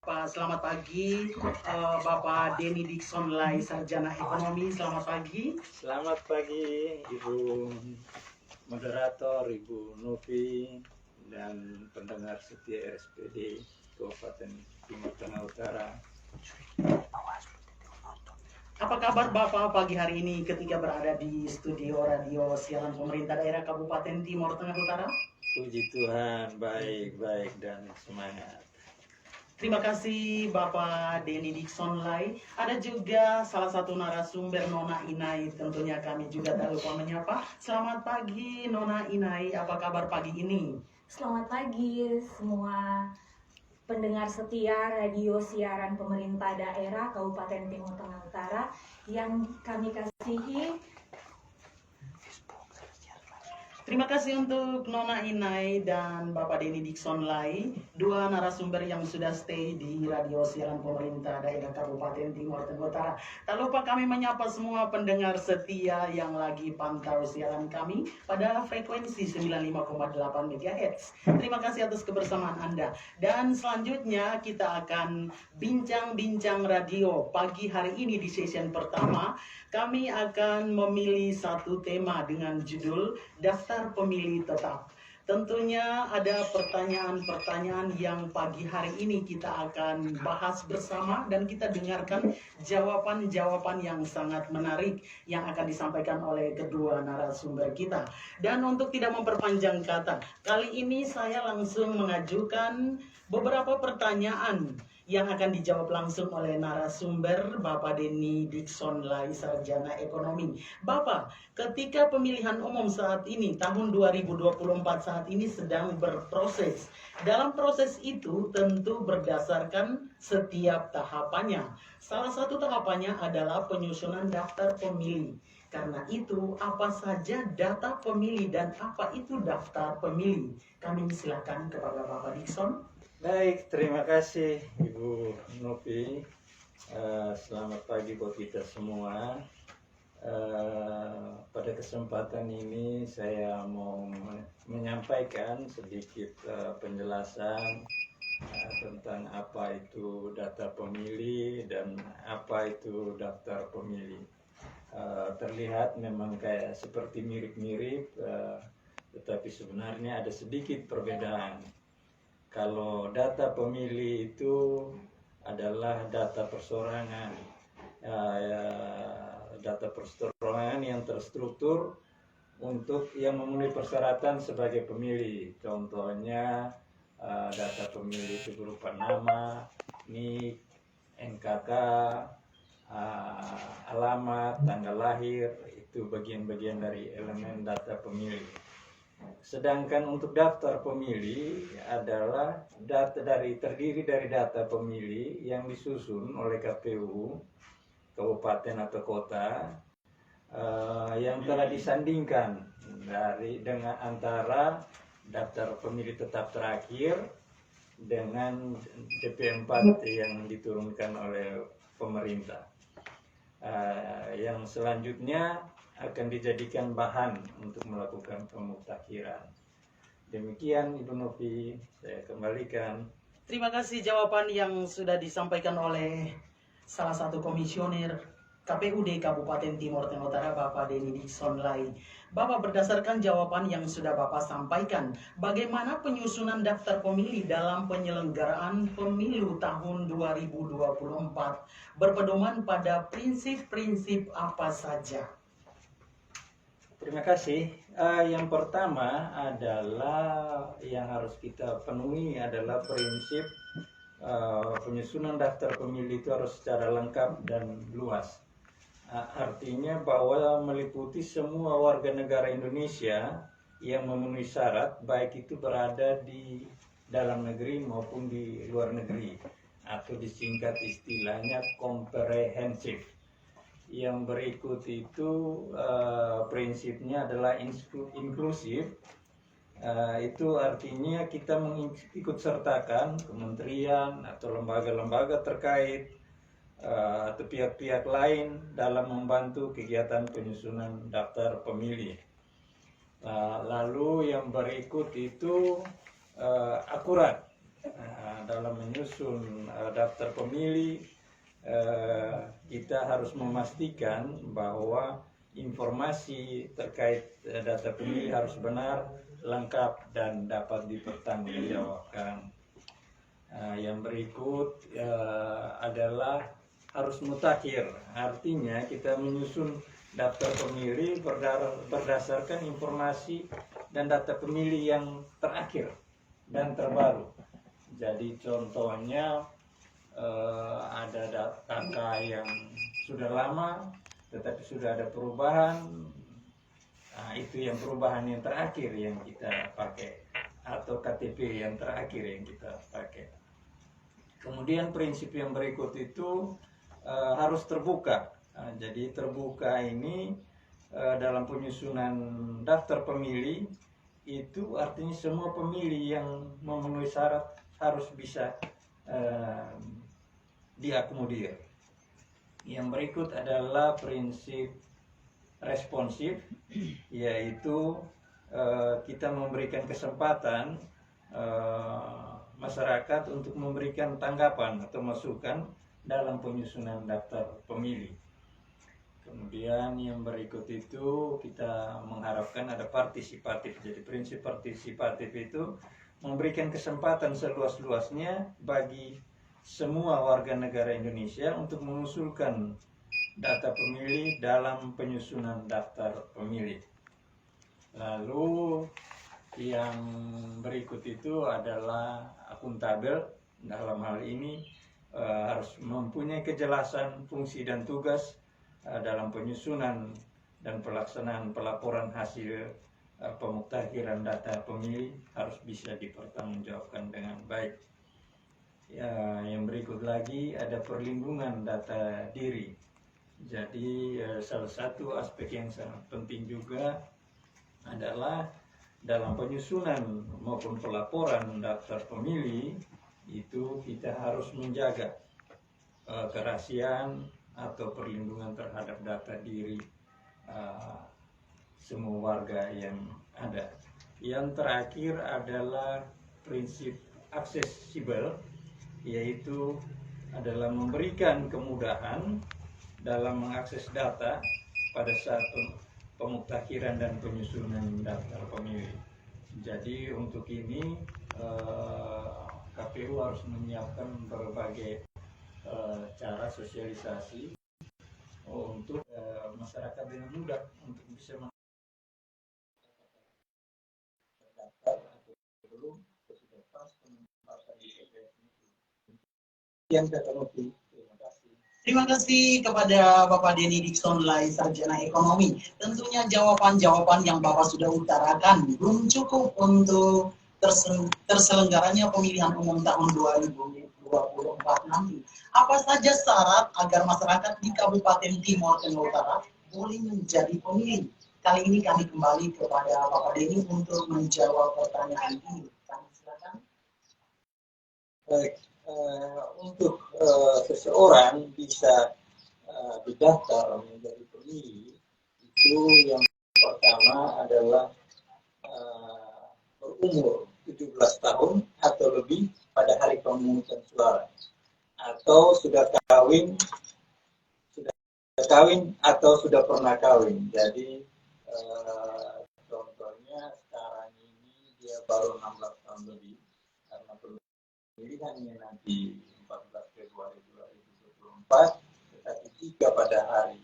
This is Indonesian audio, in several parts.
Pak, selamat pagi, Bapak Denny Dixon Lai, Sarjana Ekonomi. Selamat pagi. Selamat pagi, Ibu Moderator, Ibu Novi, dan pendengar setia RSPD Kabupaten Timur Tengah Utara. Apa kabar Bapak pagi hari ini ketika berada di studio radio siaran pemerintah daerah Kabupaten Timur Tengah Utara? Puji Tuhan, baik dan semangat. Terima kasih Bapak Denny Dixon Lai. Ada juga salah satu narasumber Nona Inai, tentunya kami juga tak lupa menyapa. Selamat pagi Nona Inai, apa kabar pagi ini? Selamat pagi semua pendengar setia radio siaran pemerintah daerah Kabupaten Timur Tengah Utara yang kami kasihi. Terima kasih untuk Nona Inai dan Bapak Denny Dixon Lai, dua narasumber yang sudah stay di radio siaran pemerintah daerah Kabupaten Timur Tengah Utara. Tak lupa kami menyapa semua pendengar setia yang lagi pantau siaran kami pada frekuensi 95,8 MHz. Terima kasih atas kebersamaan Anda. Dan selanjutnya kita akan bincang-bincang radio pagi hari ini di session pertama. Kami akan memilih satu tema dengan judul Daftar Pemilih Tetap. Tentunya ada pertanyaan-pertanyaan yang pagi hari ini kita akan bahas bersama dan kita dengarkan jawaban-jawaban yang sangat menarik yang akan disampaikan oleh kedua narasumber kita. Dan untuk tidak memperpanjang kata, kali ini saya langsung mengajukan beberapa pertanyaan yang akan dijawab langsung oleh narasumber Bapak Denny Dixon Lai, Sarjana Ekonomi. Bapak, ketika pemilihan umum saat ini, tahun 2024 saat ini sedang berproses. Dalam proses itu tentu berdasarkan setiap tahapannya. Salah satu tahapannya adalah penyusunan daftar pemilih. Karena itu, apa saja data pemilih dan apa itu daftar pemilih? Kami silakan kepada Bapak Dixon. Baik, terima kasih Ibu Novi. Selamat pagi buat kita semua. Pada kesempatan ini saya mau menyampaikan sedikit penjelasan tentang apa itu data pemilih dan apa itu daftar pemilih. Terlihat memang kayak seperti mirip-mirip, tetapi sebenarnya ada sedikit perbedaan. Kalau data pemilih itu adalah data persorangan, data perseorangan yang terstruktur untuk yang memenuhi persyaratan sebagai pemilih. Contohnya data pemilih itu berupa nama, NIK, NKK, alamat, tanggal lahir, itu bagian-bagian dari elemen data pemilih. Sedangkan untuk daftar pemilih adalah terdiri dari data pemilih yang disusun oleh KPU kabupaten atau kota yang telah disandingkan dengan antara daftar pemilih tetap terakhir dengan DP4 yang diturunkan oleh pemerintah. Yang selanjutnya akan dijadikan bahan untuk melakukan pemutakhiran. Demikian Ibu Novi, saya kembalikan. Terima kasih jawaban yang sudah disampaikan oleh salah satu komisioner KPUD Kabupaten Timur Tengah Utara, Bapak Denny Dixon Lai. Bapak, berdasarkan jawaban yang sudah Bapak sampaikan, bagaimana penyusunan daftar pemilih dalam penyelenggaraan pemilu tahun 2024 berpedoman pada prinsip-prinsip apa saja? Terima kasih. Yang pertama adalah yang harus kita penuhi adalah prinsip penyusunan daftar pemilih itu harus secara lengkap dan luas. Artinya bahwa meliputi semua warga negara Indonesia yang memenuhi syarat, baik itu berada di dalam negeri maupun di luar negeri, atau disingkat istilahnya komprehensif. Yang berikut itu prinsipnya adalah inklusif. Itu artinya kita mengikut sertakan kementerian atau lembaga-lembaga terkait atau pihak-pihak lain dalam membantu kegiatan penyusunan daftar pemilih. Lalu yang berikut itu akurat. dalam menyusun daftar pemilih, kita harus memastikan bahwa informasi terkait data pemilih harus benar, lengkap, dan dapat dipertanggungjawabkan. Yang berikut adalah harus mutakhir, artinya kita menyusun daftar pemilih berdasarkan informasi dan data pemilih yang terakhir dan terbaru. Jadi contohnya ada kakak yang sudah lama tetapi sudah ada perubahan, itu yang perubahan yang terakhir yang kita pakai, atau KTP yang terakhir yang kita pakai. Kemudian prinsip yang berikut itu harus terbuka. Jadi terbuka ini dalam penyusunan daftar pemilih itu artinya semua pemilih yang memenuhi syarat harus bisa diakomodir. Yang berikut adalah prinsip responsif, yaitu kita memberikan kesempatan masyarakat untuk memberikan tanggapan atau masukan dalam penyusunan daftar pemilih. Kemudian yang berikut itu kita mengharapkan ada partisipatif. Jadi prinsip partisipatif itu memberikan kesempatan seluas-luasnya bagi semua warga negara Indonesia untuk mengusulkan data pemilih dalam penyusunan daftar pemilih. Lalu yang berikut itu adalah akuntabel. Dalam hal ini harus mempunyai kejelasan fungsi dan tugas dalam penyusunan dan pelaksanaan pelaporan hasil pemuktakiran data pemilih harus bisa dipertanggungjawabkan dengan baik. Yang berikut lagi ada perlindungan data diri. Jadi salah satu aspek yang sangat penting juga adalah dalam penyusunan maupun pelaporan daftar pemilih itu kita harus menjaga kerahasiaan atau perlindungan terhadap data diri semua warga yang ada. Yang terakhir adalah prinsip aksesibel, yaitu adalah memberikan kemudahan dalam mengakses data pada saat pemuktakiran dan penyusunan daftar pemilih. Jadi untuk ini KPU harus menyiapkan berbagai cara sosialisasi untuk masyarakat dengan mudah untuk bisa mendaftar atau belum sudah pas penempatan di TPS itu. Yang tertentu. Terima kasih. Terima kasih kepada Bapak Denny Dixon Lai, Sarjana Ekonomi. Tentunya jawaban-jawaban yang Bapak sudah utarakan belum cukup untuk terselenggaranya pemilihan umum tahun 2024 nanti. Apa saja syarat agar masyarakat di Kabupaten Timur Tengah Utara boleh menjadi pemilih? Kali ini kami kembali kepada Bapak Denny untuk menjawab pertanyaan ini. Kami silakan. Baik. Untuk seseorang bisa didaftar menjadi pemilih itu yang pertama adalah berumur 17 tahun atau lebih pada hari pemungutan suara, atau sudah kawin atau sudah pernah kawin. Jadi contohnya sekarang ini dia baru 16 tahun lebih karena pemilihannya nanti 14 Februari 2024, tetapi jika pada hari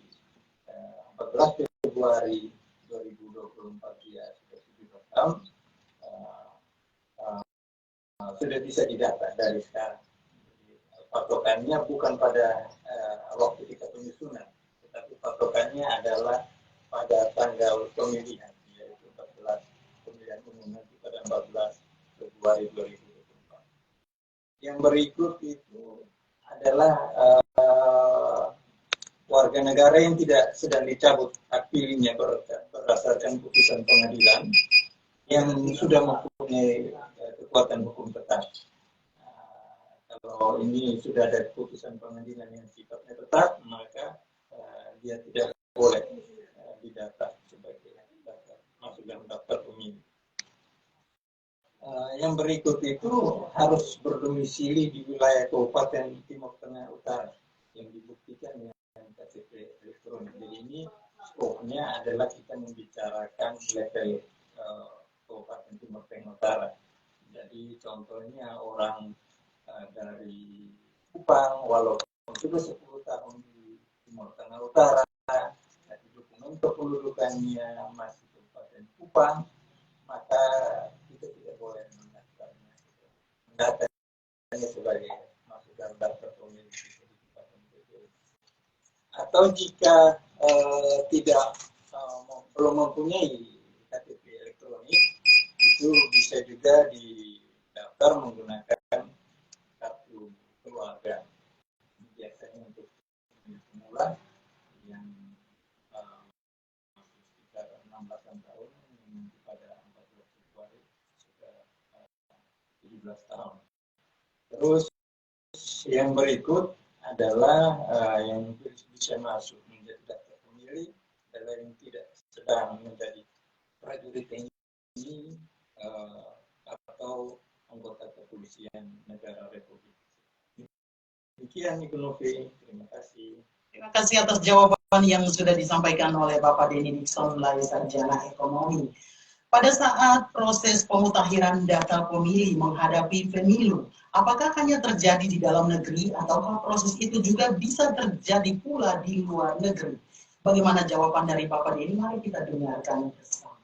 14 Februari 2024 dia sudah 17 tahun, sudah bisa didata dari sekarang. Jadi, patokannya bukan pada waktu kita penyusunan, tetapi patokannya adalah pada tanggal pemilihan, yaitu 14 pemilihan umum nanti pada 14 Februari 2024. Yang berikut itu adalah warga negara yang tidak sedang dicabut hak pilihnya berdasarkan putusan pengadilan yang sudah mempunyai kekuatan hukum tetap. Kalau ini sudah ada putusan pengadilan yang sifatnya tetap, maka dia tidak boleh didata sebagai masuk dalam daftar pemilih. Yang berikut itu harus berdomisili di wilayah Kabupaten Timur Tengah Utara yang dibuktikan dengan KTP elektronik. Jadi ini skopnya adalah kita membicarakan level Kabupaten Timur Tengah Utara. Jadi contohnya orang dari Kupang, walaupun sudah 10 tahun di Timur Tengah Utara, tapi dokumen kependudukannya masih Kabupaten Kupang, maka kita tidak boleh mendatangnya sebagai masuk dalam daftar pemilih di Kabupaten PPS. Atau jika tidak belum mempunyai KTP elektronik, itu bisa juga didaftar menggunakan kartu keluarga. Biasanya untuk pemula yang sekitar 16 tahun pada 14 Februari sudah 17 tahun. Terus yang berikut adalah yang bisa masuk menjadi daftar pemilih adalah yang tidak sedang menjadi prajurit TNI atau anggota kepolisian negara Republik. Demikian Ibu Novi, terima kasih. Terima kasih atas jawaban yang sudah disampaikan oleh Bapak Denny Dixon, sarjana ekonomi. Pada saat proses pemutakhiran data pemilih menghadapi pemilu, apakah hanya terjadi di dalam negeri ataukah proses itu juga bisa terjadi pula di luar negeri? Bagaimana jawaban dari Bapak Denny? Mari kita dengarkan bersama.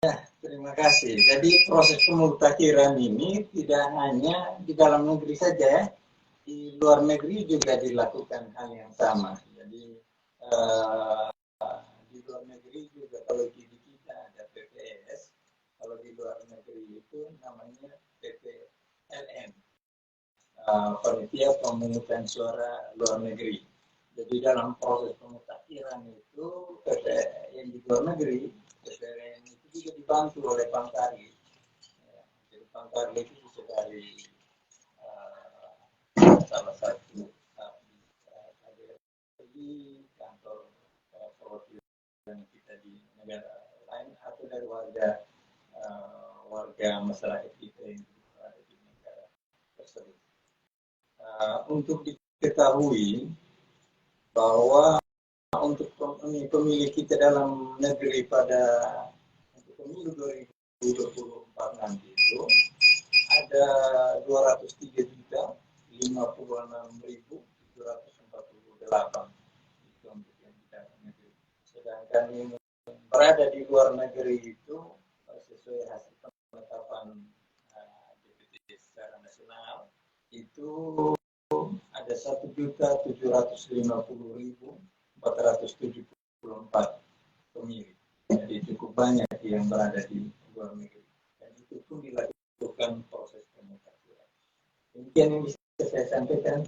Ya, terima kasih. Jadi proses pemutakhiran ini tidak hanya di dalam negeri saja, di luar negeri juga dilakukan hal yang sama. Jadi di luar negeri juga kalau di kita ada PPS, kalau di luar negeri itu namanya PPLN, Panitia Pemungutan Suara Luar Negeri. Jadi dalam proses pemutakhiran itu yang di luar negeri, PPLN itu juga dibantu oleh Bang Karli. Jadi Bang Karli itu bisa dari salah satu di kantor perwakilan kita di negara lain atau dari warga masyarakat kita yang berada di negara tersebut. Untuk diketahui bahwa untuk pemilih kita dalam negeri pada untuk pemilu 2024 nanti itu ada 203.056.748 itu untuk yang di dalam negeri. Sedangkan yang berada di luar negeri itu sesuai hasil penetapan DPT secara nasional itu ada 1.750.474 pemilih. Jadi cukup banyak yang berada di luar negeri. Dan itu pun dilakukan proses pemutakhiran. Demikian yang bisa saya sampaikan,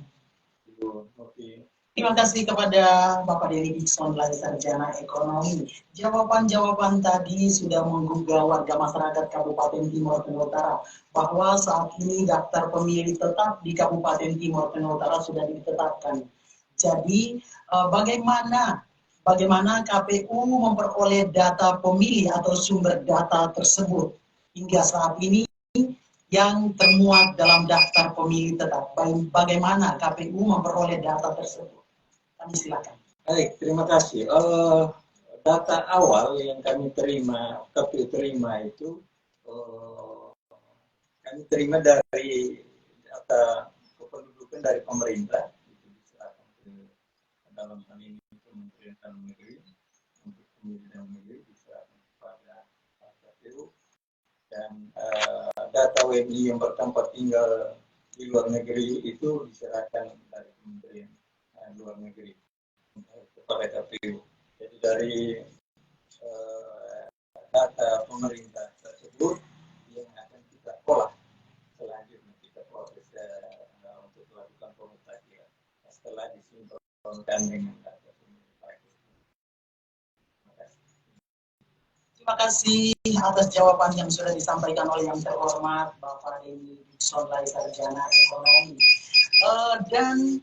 Ibu Novi. Terima kasih kepada Bapak Denny Dixon, sarjana ekonomi. Jawaban-jawaban tadi sudah menggugah warga masyarakat Kabupaten Timur Tengah Utara bahwa saat ini daftar pemilih tetap di Kabupaten Timur Tengah Utara sudah ditetapkan. Jadi bagaimana KPU memperoleh data pemilih atau sumber data tersebut hingga saat ini yang termuat dalam daftar pemilih tetap. Bagaimana KPU memperoleh data tersebut? Kami silakan. Baik, terima kasih. Data awal yang kami terima, KPU terima itu kami terima dari data kependudukan dari pemerintah, itu diserahkan ke dalam hal ini Kementerian Dalam Negeri, untuk pemilih dalam negeri diserahkan kepada KPU, dan data WNI yang bertempat tinggal di luar negeri itu diserahkan dari Kementerian Luar Negeri kepada KPU. Jadi dari data pemerintah tersebut yang akan kita olah selanjutnya, kita proses untuk melakukan pemutakhiran setelah disinkronkan dengan data pemerintah. Terima kasih atas jawaban yang sudah disampaikan oleh yang terhormat Bapak Denny Dixon, sarjana ekonomi. Dan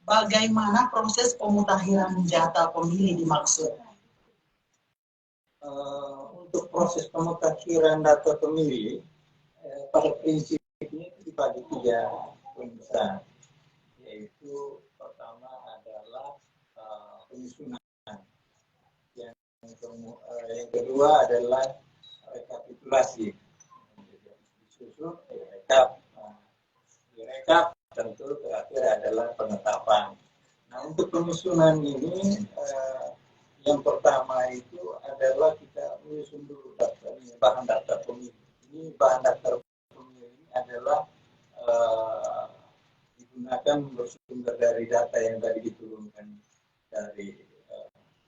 bagaimana proses pemutakhiran data pemilih dimaksud? untuk proses pemutakhiran data pemilih pada prinsipnya itu dibagi tiga poin besar, yaitu pertama adalah penyusunan, yang kedua adalah rekapitulasi, disusun, direkap, tentu terakhir adalah penetapan. Nah, untuk penyusunan ini yang pertama itu adalah kita menyusun dulu bahan daftar pemilih. Ini bahan daftar pemilih ini adalah digunakan bersumber dari data yang tadi diturunkan dari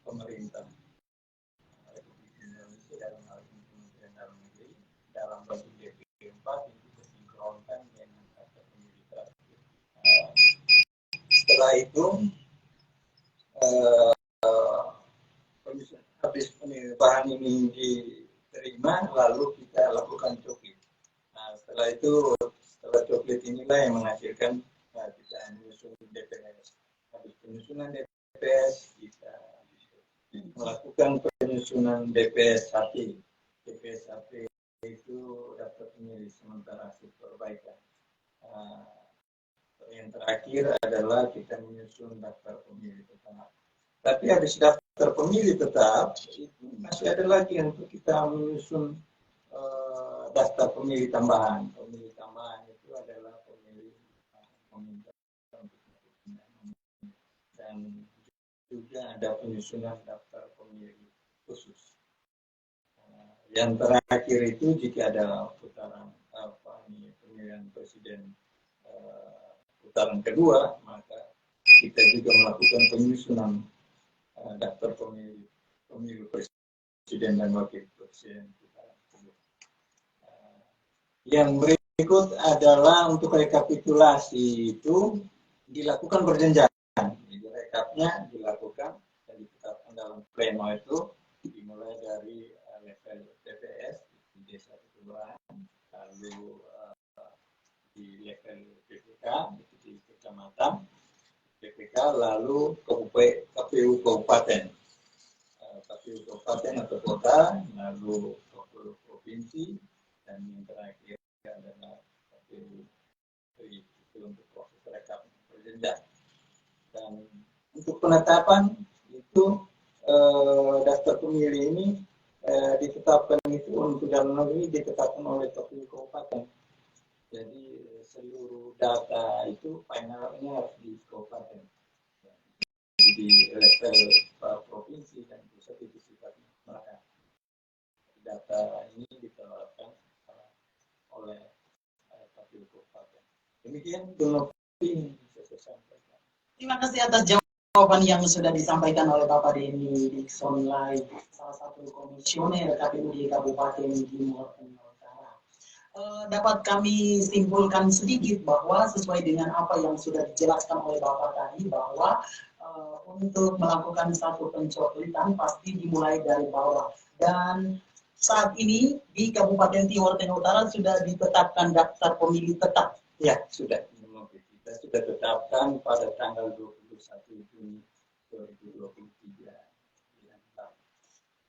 pemerintah Republik Indonesia, dalam hal ini Kementerian Dalam Negeri, dalam bentuk DP4 itu disinkronkan dengan daftar pemilih terakhir. Setelah itu habis bahan ini diterima, lalu kita lakukan coklit. Nah, setelah coklit inilah yang menghasilkan kita menyusun DPS. Habis penyusunan DPS, kita melakukan penyusunan DPS 1. DPS 1 itu daftar pemilih sementara hasil perbaikan. Yang terakhir adalah kita menyusun daftar pemilih tetap. Tapi habis daftar pemilih tetap, itu masih ada lagi untuk kita menyusun daftar pemilih tambahan. Pemilih tambahan itu adalah pemilih meminta dan juga ada penyusunan daftar pemilih khusus. Yang terakhir itu jika ada putaran pemilihan presiden putaran kedua, maka kita juga melakukan penyusunan daftar pemilu presiden dan wakil presiden putaran kedua. Yang berikut adalah untuk rekapitulasi itu dilakukan berjenjang. Jadi rekapnya dilakukan dan ditetapkan dalam pleno itu dimulai dari level TPS di desa kelurahan, lalu di level PPK itu di kecamatan, PPK, lalu KPU kabupaten, KPU kabupaten atau kota, lalu KPU provinsi, dan yang terakhir adalah KPU itu untuk proses rekap berjenjang. Dan untuk penetapan itu daftar pemilih ini ditetapkan itu untuk dalam negeri ditetapkan oleh KPU kabupaten. Jadi seluruh data itu finalnya harus di kabupaten. Di level provinsi dan pusat itu sifatnya melekat. Data ini diterapkan oleh KPU kabupaten. Demikian yang bisa saya sampaikan. Terima kasih atas jawaban yang sudah disampaikan oleh Bapak Denny Dickson Lai, salah satu komisioner KPU di Kabupaten Timur Tengah Utara. Dapat kami simpulkan sedikit bahwa sesuai dengan apa yang sudah dijelaskan oleh Bapak tadi, bahwa untuk melakukan satu pencoklitan pasti dimulai dari bawah. Dan saat ini di Kabupaten Timur Tengah Utara sudah ditetapkan daftar pemilih tetap. Ya, sudah. Kita sudah tetapkan pada tanggal 21 Juni 2023.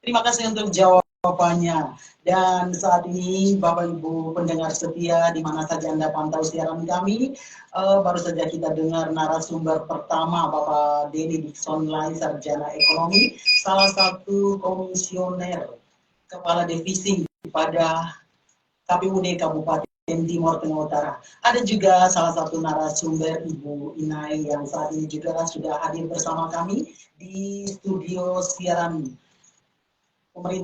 Terima kasih untuk jawabannya. Dan saat ini Bapak Ibu pendengar setia di mana saja Anda pantau siaran kami, baru saja kita dengar narasumber pertama Bapak Denny Dickson Lai, sarjana ekonomi, salah satu komisioner kepala divisi pada KPUD Kabupaten Timur Tengah Utara. Ada juga salah satu narasumber Ibu Inai yang saat ini juga sudah hadir bersama kami di studio siaran pemerintah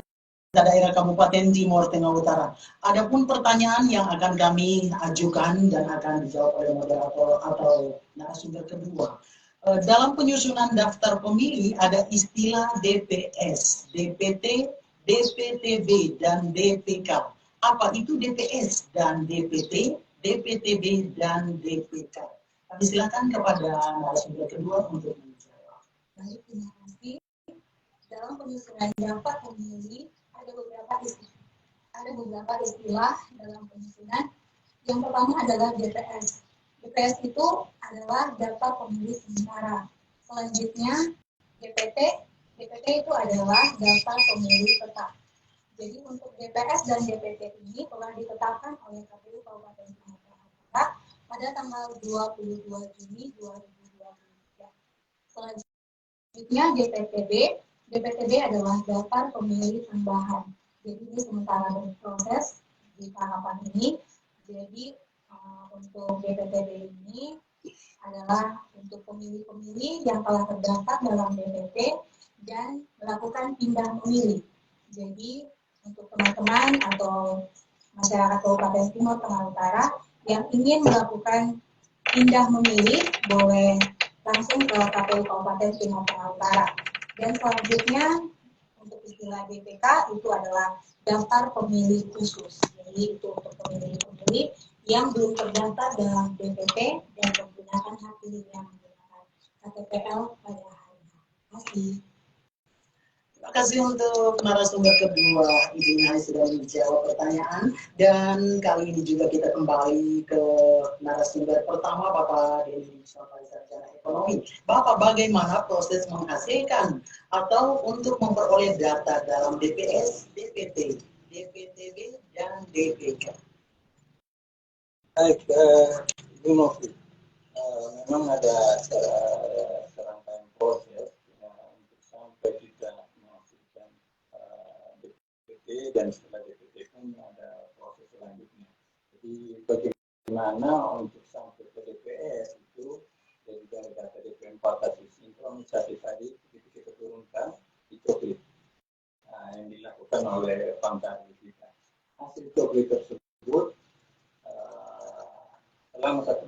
daerah Kabupaten Timur Tengah Utara. Adapun pertanyaan yang akan kami ajukan dan akan dijawab oleh moderator atau narasumber kedua. Dalam penyusunan daftar pemilih ada istilah DPS, DPT, DPTB, dan DPK. Apa itu DPS dan DPT, DPTB, dan DPK? Kami silakan kepada narasumber kedua untuk menjawab. Baik, terima kasih. Dalam penyusunan daftar pemilih ada beberapa istilah dalam penyusunan. Yang pertama adalah DPS. DPS itu adalah daftar pemilih sementara. Selanjutnya DPT. DPT itu adalah daftar pemilih tetap. Jadi untuk DPS dan DPT ini telah ditetapkan oleh KPU Kabupaten Sumatera Utara pada tanggal 22 Juni 2023. Selanjutnya DPTB. DPTB adalah daftar pemilih tambahan. Jadi ini sementara berproses di tahapan ini. Jadi untuk DPTB ini adalah untuk pemilih-pemilih yang telah terdaftar dalam DPT dan melakukan pindah memilih. Jadi untuk teman-teman atau masyarakat Kabupaten Timur Tengah Utara yang ingin melakukan pindah memilih boleh langsung ke KPU Kabupaten Timur Tengah Utara. Dan selanjutnya untuk istilah DPK itu adalah daftar pemilih khusus. Jadi itu untuk pemilih-pemilih yang belum terdaftar dalam DPT dan menggunakan hak pilihnya menggunakan KTPL pada hari ini. Terima kasih. Terima kasih untuk narasumber kedua, Ibu Nai sudah menjawab pertanyaan. Dan kali ini juga kita kembali ke narasumber pertama, Bapak Denny Dixon, sarjana ekonomi. Bapak, bagaimana proses menghasilkan atau untuk memperoleh data dalam DPS, DPT, DPTB, dan DPK? Baik, Ibu Novi, memang ada serangkaian proses untuk sampai kita menghasilkan DPT, dan setelah DPT pun ada proses selanjutnya. Jadi bagaimana untuk sampai ke DPS itu, jadi dari data DP4 hasil sinkronisasi tadi begitu kita turunkan di coklit yang dilakukan oleh Pangkari kita. Hasil coklit tersebut selama satu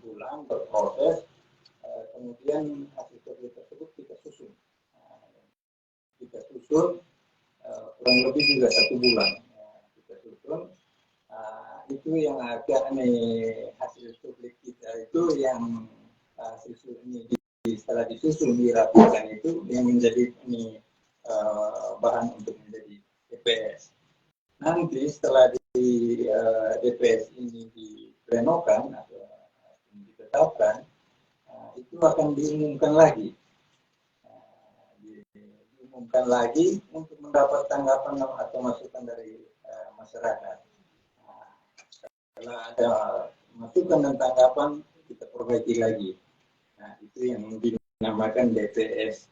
bulan berproses, kemudian hasil coklit tersebut kita susun kurang lebih juga 1 bulan kita susun. Itu yang akan hasil coklit kita itu yang setelah disusun dirapikan itu yang menjadi bahan untuk menjadi DPS. Nanti setelah di DPS ini diplenokan atau ditetapkan, itu akan diumumkan lagi. Untuk mendapat tanggapan atau masukan dari masyarakat. Setelah ada masukan dan tanggapan, kita perbaiki lagi. Nah, itu yang dinamakan DPS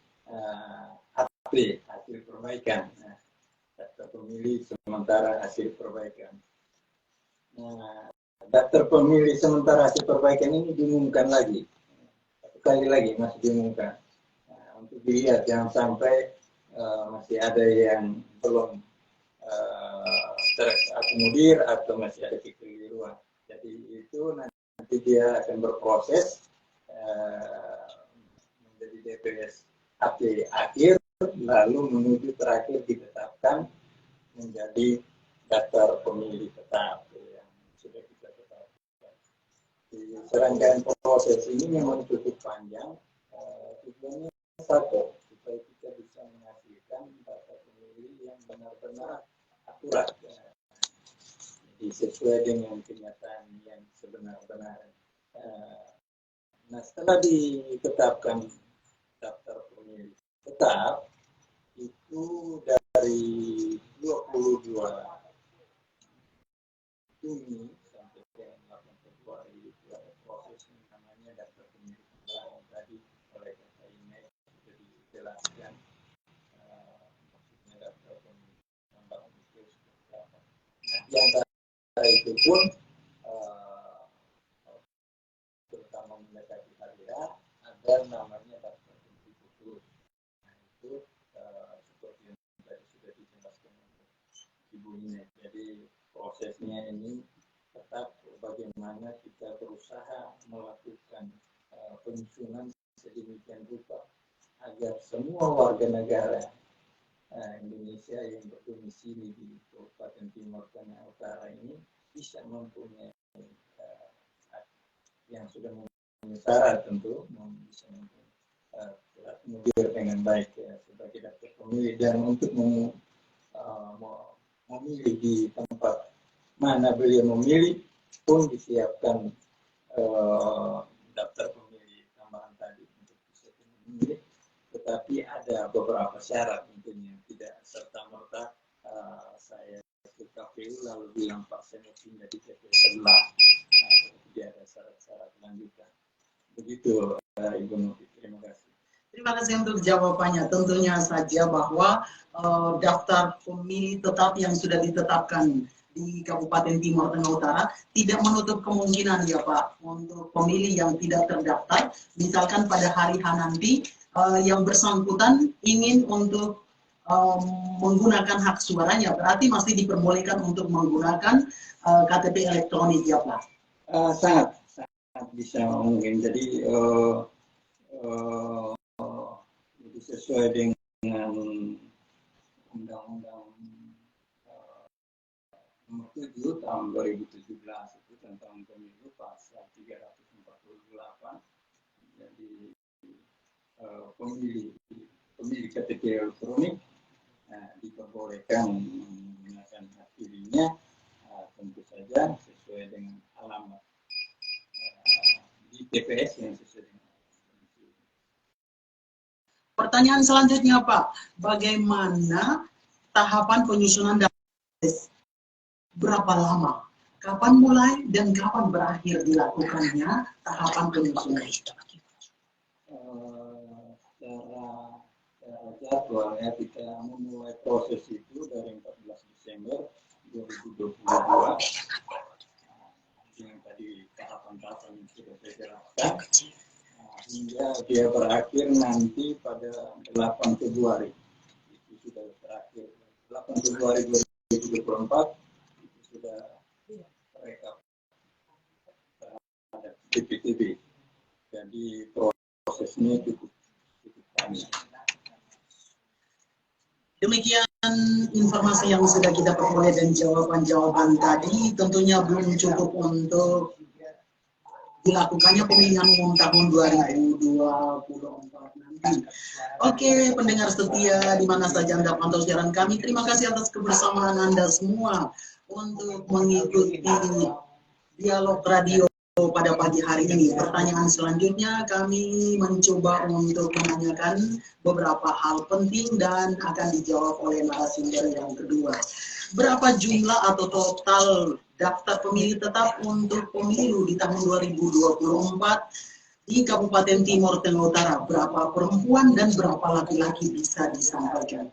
HP, hasil perbaikan. Daftar pemilih sementara hasil perbaikan. Nah, daftar pemilih sementara hasil perbaikan ini diumumkan lagi. Satu kali lagi masih diumumkan. Nah, untuk dilihat jangan sampai masih ada yang belum terakomodir atau masih ada kekeliruan. Jadi itu nanti dia akan berproses menjadi DPS HP akhir, lalu menuju terakhir ditetapkan menjadi daftar pemilih tetap yang sudah kita tetapkan. Di serangkaian proses ini memang cukup panjang. Tujuannya satu, supaya kita bisa menghasilkan daftar pemilih yang benar-benar akurat, jadi sesuai dengan kenyataan yang sebenar-benar. Nah, setelah ditetapkan daftar pemilih tetap, itu dari 22 Juni sampai dengan 8 Februari itu ada proses yang namanya daftar pemilih tambahan tadi oleh Kak Ine sudah dijelaskan. Maksudnya daftar pemilih tambahan itu seperti apa. Nah, di antara itu pun terutama mendekati hari H ada namanya daftar pemilih khusus. Nah, itu seperti yang tadi sudah dijelaskan oleh Ibu Ine. Jadi prosesnya ini tetap bagaimana kita berusaha melakukan penyusunan sedemikian rupa agar semua warga negara Indonesia yang berdomisili di Kabupaten Timur Tengah Utara ini bisa mempunyai yang sudah memenuhi syarat tentu bisa mengakomodir dengan baik sebagai daftar pemilih, dan untuk memilih di tempat mana beliau memilih pun disiapkan daftar pemilih tambahan tadi untuk bisa memilih, tetapi ada beberapa syarat tentunya, tidak serta merta lanjutkan. Begitu Ibu Novi, terima kasih. Terima kasih untuk jawabannya. Tentunya saja bahwa daftar pemilih tetap yang sudah ditetapkan di Kabupaten Timur Tengah Utara tidak menutup kemungkinan ya Pak untuk pemilih yang tidak terdaftar. Misalkan pada hari H nanti yang bersangkutan ingin untuk menggunakan hak suaranya, berarti masih diperbolehkan untuk menggunakan KTP elektronik ya Pak? Sangat bisa mungkin. Jadi sesuai dengan Undang-Undang Nomor 7 Tahun 2017 itu tentang pemilu pasal 348. Jadi pemilih KTP elektronik diperbolehkan menggunakan hak pilihnya, tentu saja sesuai dengan alamat di TPS yang sesuai dengan. Pertanyaan selanjutnya Pak, bagaimana tahapan penyusunan daftar? Berapa lama? Kapan mulai dan kapan berakhir dilakukannya tahapan penyusunan? Secara jadwal ya, kita memulai proses itu dari 14 Desember 2022 dengan tadi tahapan-tahapan yang sudah saya jelaskan, hingga dia berakhir nanti pada 8 Februari. Itu sudah berakhir 8 Februari 2024, itu sudah rekap terhadap DPTB. Jadi prosesnya cukup panjang. Demikian informasi yang sudah kita peroleh dan jawaban-jawaban tadi tentunya belum cukup untuk dilakukannya pemilihan umum tahun 2024 nanti. Oke, pendengar setia di mana saja Anda pantau siaran kami, terima kasih atas kebersamaan Anda semua untuk mengikuti dialog radio pada pagi hari ini. Pertanyaan selanjutnya kami mencoba untuk menanyakan beberapa hal penting dan akan dijawab oleh narasumber yang kedua. Berapa jumlah atau total daftar pemilih tetap untuk pemilu di tahun 2024 di Kabupaten Timur Tengah Utara? Berapa perempuan dan berapa laki-laki bisa disampaikan?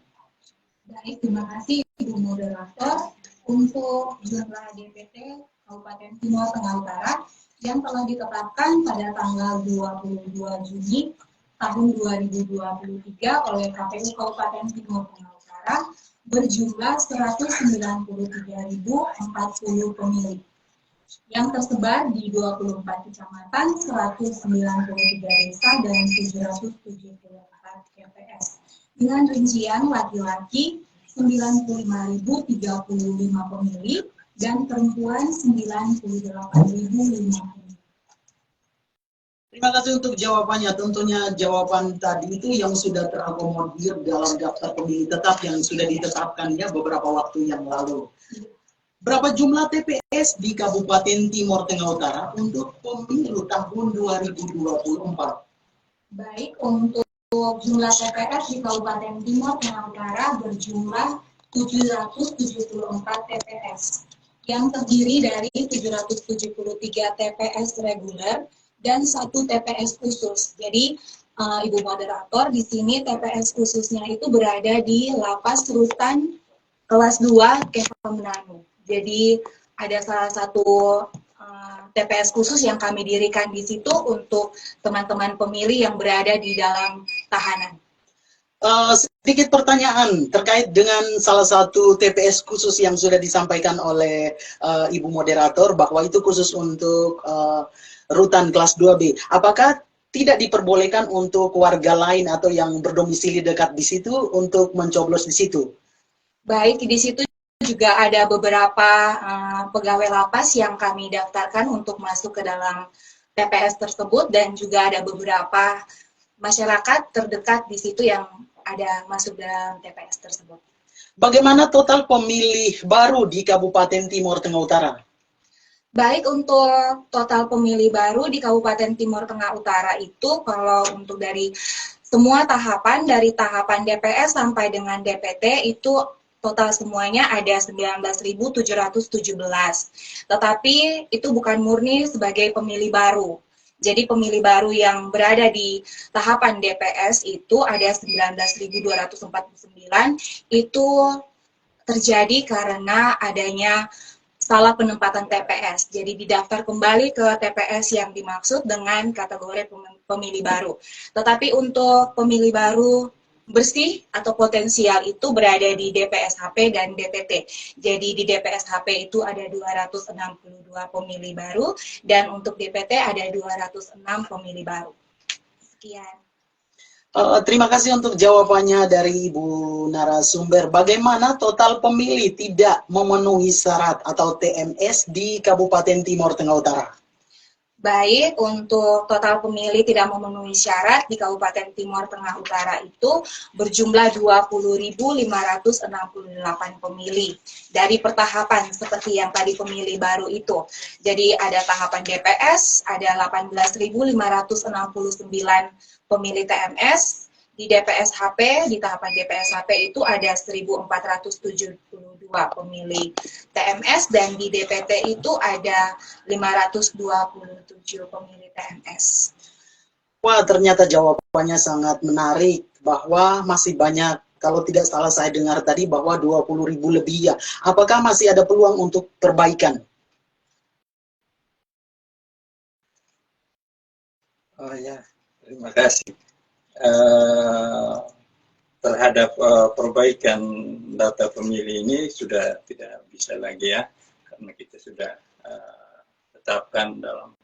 Baik, terima kasih Ibu Moderator. Untuk jumlah DPT Kabupaten Timur Tengah Utara yang telah ditetapkan pada tanggal 22 Juni tahun 2023 oleh KPU Kabupaten Timur Tengah Utara berjumlah 193.040 pemilih yang tersebar di 24 kecamatan, 193 desa, dan 774 TPS. Dengan rincian laki-laki 95.035 pemilih dan perempuan 98.005. Terima kasih untuk jawabannya. Tentunya jawaban tadi itu yang sudah terakomodir dalam daftar pemilih tetap yang sudah ditetapkannya beberapa waktu yang lalu. Berapa jumlah TPS di Kabupaten Timur Tengah Utara untuk pemilu tahun 2024? Baik, untuk jumlah TPS di Kabupaten Timur Tengah Utara berjumlah 774 TPS yang terdiri dari 773 TPS reguler dan 1 TPS khusus. Jadi Ibu Moderator, di sini TPS khususnya itu berada di Lapas Rutan kelas 2 Kemenanu. Jadi ada salah satu TPS khusus yang kami dirikan di situ untuk teman-teman pemilih yang berada di dalam tahanan. Sedikit pertanyaan terkait dengan salah satu TPS khusus yang sudah disampaikan oleh Ibu Moderator bahwa itu khusus untuk rutan kelas 2B. Apakah tidak diperbolehkan untuk warga lain atau yang berdomisili dekat di situ untuk mencoblos di situ? Baik, di situ juga ada beberapa pegawai lapas yang kami daftarkan untuk masuk ke dalam TPS tersebut, dan juga ada beberapa masyarakat terdekat di situ yang ada masuk dalam TPS tersebut. Bagaimana total pemilih baru di Kabupaten Timur Tengah Utara? Baik, untuk total pemilih baru di Kabupaten Timur Tengah Utara itu, kalau untuk dari semua tahapan, dari tahapan DPS sampai dengan DPT, itu total semuanya ada 19.717. Tetapi itu bukan murni sebagai pemilih baru. Jadi pemilih baru yang berada di tahapan DPS itu ada 19.249, itu terjadi karena adanya salah penempatan TPS. Jadi didaftar kembali ke TPS yang dimaksud dengan kategori pemilih baru. Tetapi untuk pemilih baru bersih atau potensial itu berada di DPS HP dan DPT. Jadi di DPS HP itu ada 262 pemilih baru dan untuk DPT ada 206 pemilih baru. Sekian. Terima kasih untuk jawabannya dari Ibu narasumber. Bagaimana total pemilih tidak memenuhi syarat atau TMS di Kabupaten Timur Tengah Utara? Baik, untuk total pemilih tidak memenuhi syarat di Kabupaten Timur Tengah Utara itu berjumlah 20.568 pemilih dari pertahapan seperti yang tadi pemilih baru itu. Jadi ada tahapan DPS, ada 18.569 pemilih TMS, di DPS HP, di tahapan DPS HP itu ada 1.472 pemilih TMS, dan di DPT itu ada 527 pemilih TMS. Wah, ternyata jawabannya sangat menarik, bahwa masih banyak, kalau tidak salah saya dengar tadi bahwa 20.000 lebih ya. Apakah masih ada peluang untuk perbaikan? Oh ya, terima kasih. Terhadap perbaikan data pemilih ini sudah tidak bisa lagi ya, karena kita sudah tetapkan dalam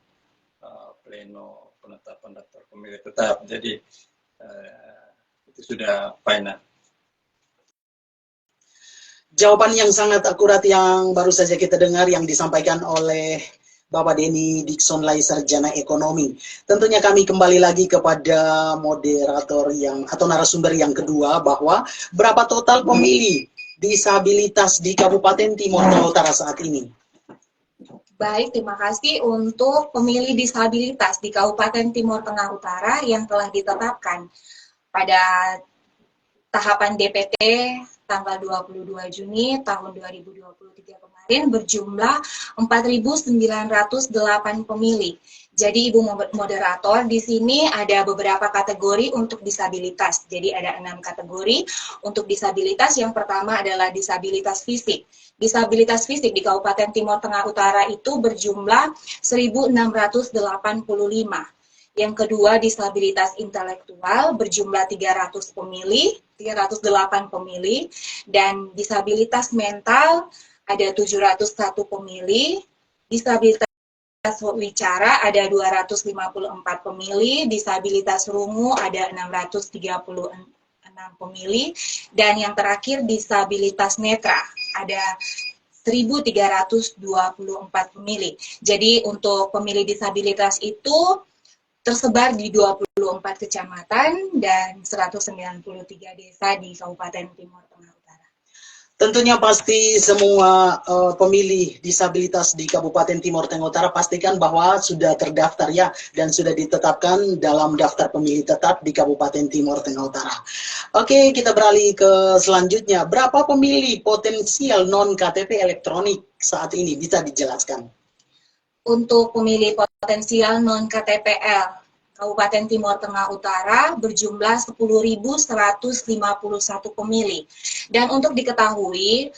pleno penetapan daftar pemilih tetap, jadi itu sudah final. Jawaban yang sangat akurat yang baru saja kita dengar yang disampaikan oleh Bapak Denny Dixon Lai, Sarjana Ekonomi. Tentunya kami kembali lagi kepada moderator yang atau narasumber yang kedua, bahwa berapa total pemilih disabilitas di Kabupaten Timur Tengah Utara saat ini? Baik, terima kasih. Untuk pemilih disabilitas di Kabupaten Timur Tengah Utara yang telah ditetapkan pada tahapan DPT tanggal 22 Juni tahun 2023 kemarin berjumlah 4.908 pemilih. Jadi Ibu moderator, di sini ada beberapa kategori untuk disabilitas. Jadi ada 6 kategori untuk disabilitas. Yang pertama adalah disabilitas fisik. Disabilitas fisik di Kabupaten Timur Tengah Utara itu berjumlah 1.685. Yang kedua, disabilitas intelektual berjumlah 308 pemilih, dan disabilitas mental ada 701 pemilih, disabilitas wicara ada 254 pemilih, disabilitas rungu ada 636 pemilih, dan yang terakhir disabilitas netra ada 1.324 pemilih. Jadi untuk pemilih disabilitas itu tersebar di 24 kecamatan dan 193 desa di Kabupaten Timur Tengah Utara. Tentunya pasti semua pemilih disabilitas di Kabupaten Timur Tengah Utara pastikan bahwa sudah terdaftar ya, dan sudah ditetapkan dalam daftar pemilih tetap di Kabupaten Timur Tengah Utara. Oke, kita beralih ke selanjutnya. Berapa pemilih potensial non-KTP elektronik saat ini? Bisa dijelaskan? Untuk pemilih potensial non-KTPL Kabupaten Timur Tengah Utara berjumlah 10.151 pemilih. Dan untuk diketahui,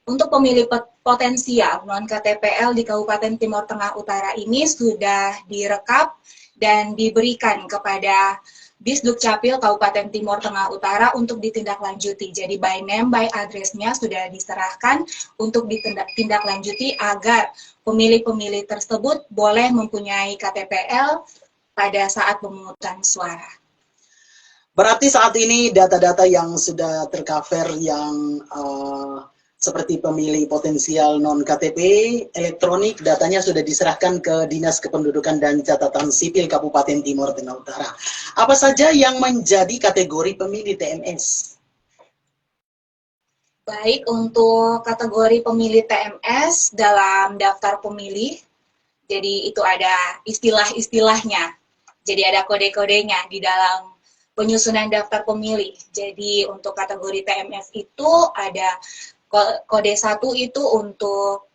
untuk pemilih potensial non-KTPL di Kabupaten Timur Tengah Utara ini sudah direkap dan diberikan kepada Disdukcapil Kabupaten Timur Tengah Utara untuk ditindaklanjuti. Jadi by name, by address-nya sudah diserahkan untuk ditindaklanjuti agar pemilih-pemilih tersebut boleh mempunyai KTPL pada saat pemungutan suara. Berarti saat ini data-data yang sudah tercover yang seperti pemilih potensial non-KTP elektronik, datanya sudah diserahkan ke Dinas Kependudukan dan Catatan Sipil Kabupaten Timur Tengah Utara. Apa saja yang menjadi kategori pemilih TMS? Baik, untuk kategori pemilih TMS dalam daftar pemilih, jadi itu ada istilah-istilahnya. Jadi ada kode-kodenya di dalam penyusunan daftar pemilih. Jadi untuk kategori TMS itu ada kode 1 itu untuk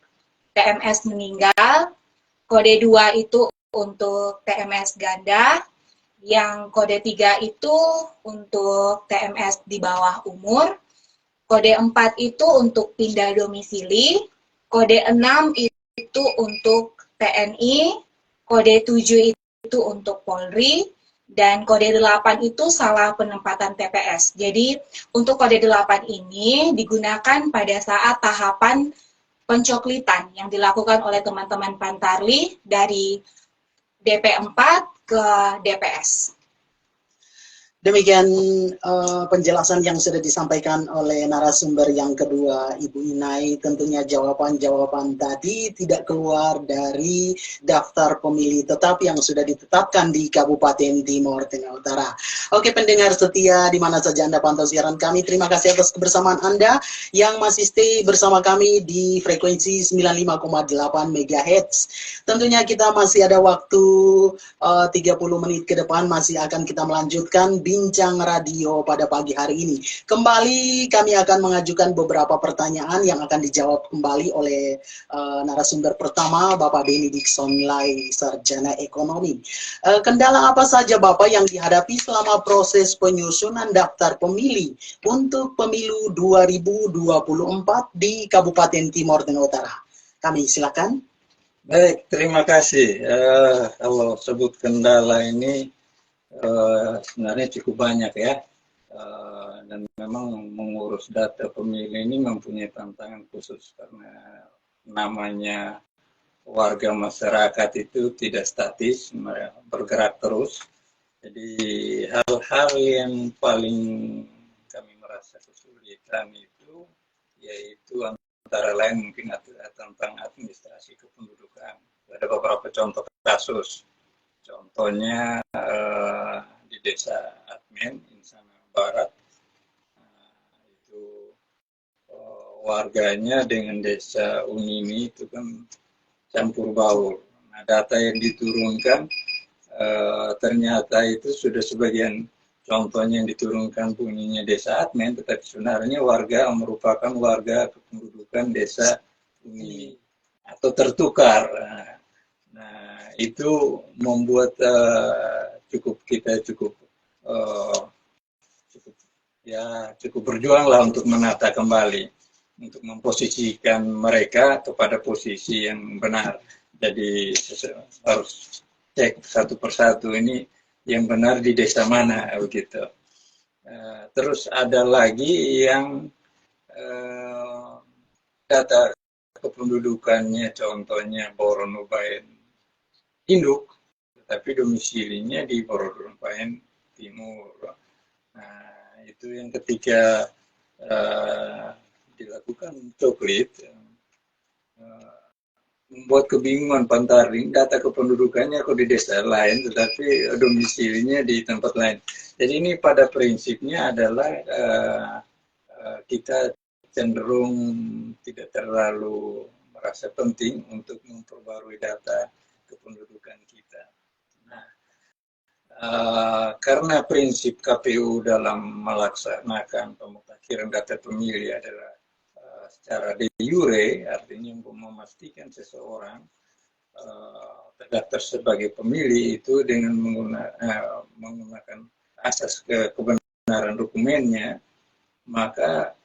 TMS meninggal, kode 2 itu untuk TMS ganda, yang kode 3 itu untuk TMS di bawah umur, kode 4 itu untuk pindah domisili, kode 6 itu untuk TNI, kode 7 itu untuk Polri, dan kode 8 itu salah penempatan TPS. Jadi untuk kode 8 ini digunakan pada saat tahapan pencoklitan yang dilakukan oleh teman-teman Pantarli dari DP4 ke DPS. Demikian penjelasan yang sudah disampaikan oleh narasumber yang kedua, Ibu Inai. Tentunya jawaban-jawaban tadi tidak keluar dari daftar pemilih tetap yang sudah ditetapkan di Kabupaten Timur Tengah Utara. Oke, pendengar setia di mana saja Anda pantau siaran kami, terima kasih atas kebersamaan Anda yang masih stay bersama kami di frekuensi 95,8 MHz. Tentunya kita masih ada waktu 30 menit ke depan, masih akan kita melanjutkan bincang radio pada pagi hari ini. Kembali kami akan mengajukan beberapa pertanyaan yang akan dijawab kembali oleh narasumber pertama, Bapak Denny Dixon Lai, Sarjana Ekonomi. Kendala apa saja Bapak yang dihadapi selama proses penyusunan daftar pemilih untuk pemilu 2024 di Kabupaten Timur Tengah Utara? Kami silakan. Baik, terima kasih. Kalau sebut kendala ini sebenarnya cukup banyak ya, dan memang mengurus data pemilih ini mempunyai tantangan khusus karena namanya warga masyarakat itu tidak statis, bergerak terus. Jadi hal-hal yang paling kami merasa kesulitan itu yaitu antara lain mungkin tentang administrasi kependudukan. Ada beberapa contoh kasus. Contohnya di desa Admen, Insana Barat, itu warganya dengan desa Unini itu kan campur baur. Nah, data yang diturunkan ternyata itu sudah sebagian contohnya yang diturunkan bunyinya desa Admen, tetapi sebenarnya warga merupakan warga kependudukan desa Unini atau tertukar. Nah, itu membuat kita cukup berjuang lah untuk menata kembali, untuk memposisikan mereka kepada posisi yang benar. Jadi harus cek satu persatu ini yang benar di desa mana begitu. Terus ada lagi yang data kependudukannya, contohnya Boronobayan induk, tetapi domisilinya di Boronobayan Timur. Nah, itu yang ketika dilakukan coklit, membuat kebingungan Pantarling, data kependudukannya kok di desa lain, tetapi domisilinya di tempat lain. Jadi ini pada prinsipnya adalah kita cenderung tidak terlalu merasa penting untuk memperbarui data kependudukan kita. Nah, karena prinsip KPU dalam melaksanakan pemutakhiran data pemilih adalah secara de jure, artinya memastikan seseorang terdaftar sebagai pemilih itu dengan menggunakan asas kebenaran dokumennya, maka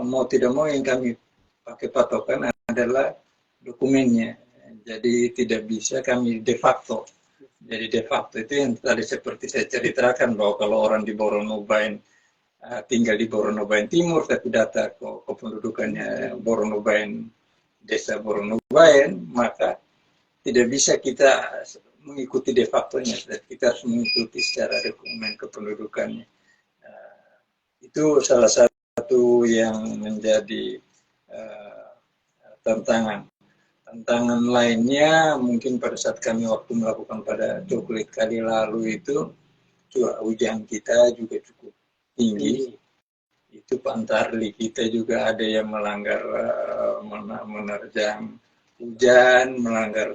mau tidak mau yang kami pakai patokan adalah dokumennya. Jadi tidak bisa kami de facto. Jadi de facto itu yang tadi seperti saya ceritakan bahwa kalau orang di Boronobayan tinggal di Boronobayan Timur tapi data kependudukannya Boronobayan, desa Boronobayan, maka tidak bisa kita mengikuti de factonya, kita harus mengikuti secara dokumen kependudukannya. Itu salah satu yang menjadi tantangan. Tantangan lainnya mungkin pada saat kami waktu melakukan pada coklit kali lalu itu curah hujan kita juga cukup tinggi. Itu Pantarli kita juga ada yang melanggar menerjang hujan, melanggar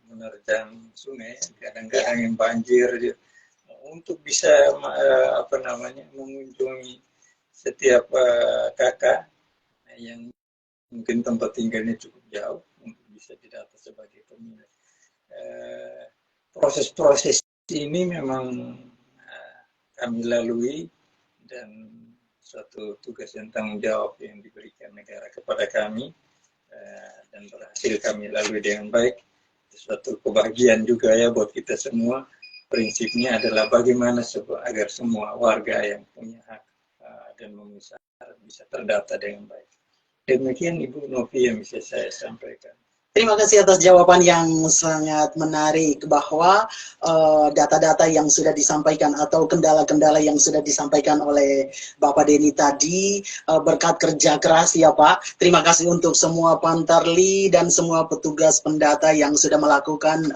menerjang sungai, kadang-kadang yang banjir. Untuk bisa mengunjungi setiap kakak yang mungkin tempat tinggalnya cukup jauh, untuk bisa didata sebagai pemilih. Proses-proses ini memang kami lalui, dan suatu tugas dan tanggung jawab yang diberikan negara kepada kami, dan berhasil kami lalui dengan baik. Suatu kebahagiaan juga ya buat kita semua. Prinsipnya adalah bagaimana agar semua warga yang punya hak dan memenuhi syarat bisa terdata dengan baik. Demikian Ibu Novi yang bisa saya sampaikan. Terima kasih atas jawaban yang sangat menarik, bahwa data-data yang sudah disampaikan atau kendala-kendala yang sudah disampaikan oleh Bapak Denny tadi berkat kerja keras ya Pak. Terima kasih untuk semua Pantarli dan semua petugas pendata yang sudah melakukan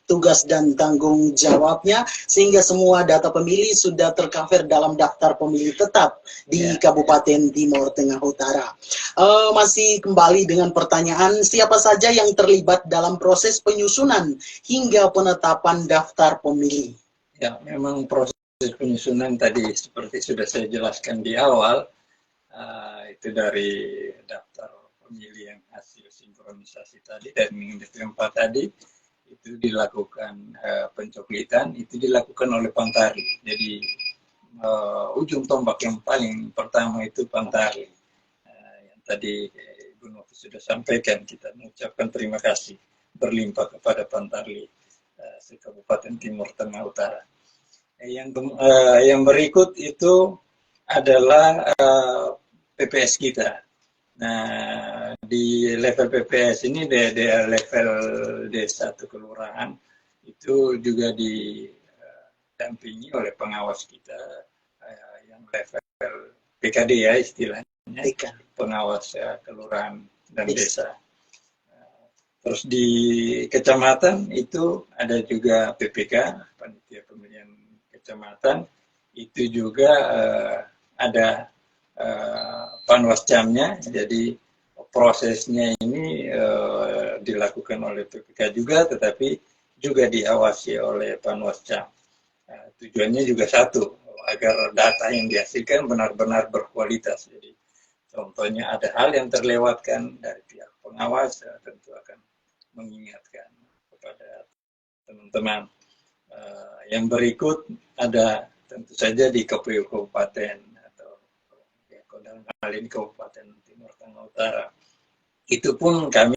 tugas dan tanggung jawabnya, sehingga semua data pemilih sudah tercover dalam daftar pemilih tetap di Kabupaten Timur Tengah Utara. Masih kembali dengan pertanyaan, siapa saja yang terlibat dalam proses penyusunan hingga penetapan daftar pemilih? Ya, memang proses penyusunan tadi seperti sudah saya jelaskan di awal, itu dari daftar pemilih yang hasil sinkronisasi tadi dan minggu 4 tadi, itu dilakukan pencoklitan, itu dilakukan oleh Pantari. Jadi ujung tombak yang paling pertama itu Pantari. Yang tadi Ibu Novi sudah sampaikan, kita mengucapkan terima kasih berlimpah kepada Pantarli se-Kabupaten Timur Tengah Utara. Yang berikut itu adalah PPS kita. Nah, di level PPS ini, di level desa atau kelurahan, itu juga didampingi oleh pengawas kita, yang level PKD ya istilahnya, pengawas kelurahan dan desa. Terus di kecamatan itu ada juga PPK, panitia pemilihan kecamatan, itu juga ada panwascamnya. Jadi prosesnya ini dilakukan oleh PPK juga, tetapi juga diawasi oleh panwascam. Tujuannya juga satu, agar data yang dihasilkan benar-benar berkualitas. Jadi contohnya ada hal yang terlewatkan dari pihak pengawas, tentu akan mengingatkan kepada teman-teman. Yang berikut ada tentu saja di KPU Kabupaten, atau ya, dalam hal ini Kabupaten Timur Tengah Utara. Itu pun kami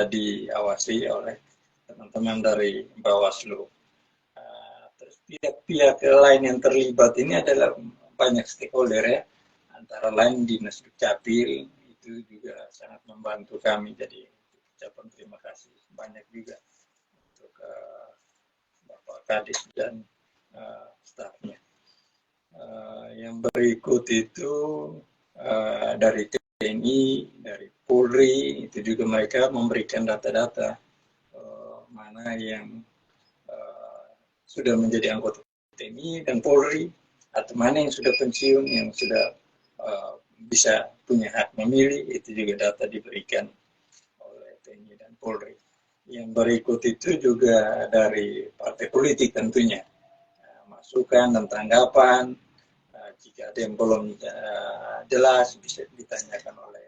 diawasi oleh teman-teman dari Bawaslu. Terus pihak-pihak lain yang terlibat ini adalah banyak stakeholder ya, antara lain Dinas Dukcapil itu juga sangat membantu kami. Jadi ucapan terima kasih banyak juga untuk Bapak Kadis dan stafnya. Yang berikut itu dari TNI, dari Polri, itu juga mereka memberikan data-data mana yang sudah menjadi anggota TNI dan Polri, atau mana yang sudah pensiun, yang sudah bisa punya hak memilih, itu juga data diberikan oleh TNI dan Polri. Yang berikut itu juga dari partai politik tentunya, masukan dan tanggapan, jika ada yang belum jelas bisa ditanyakan oleh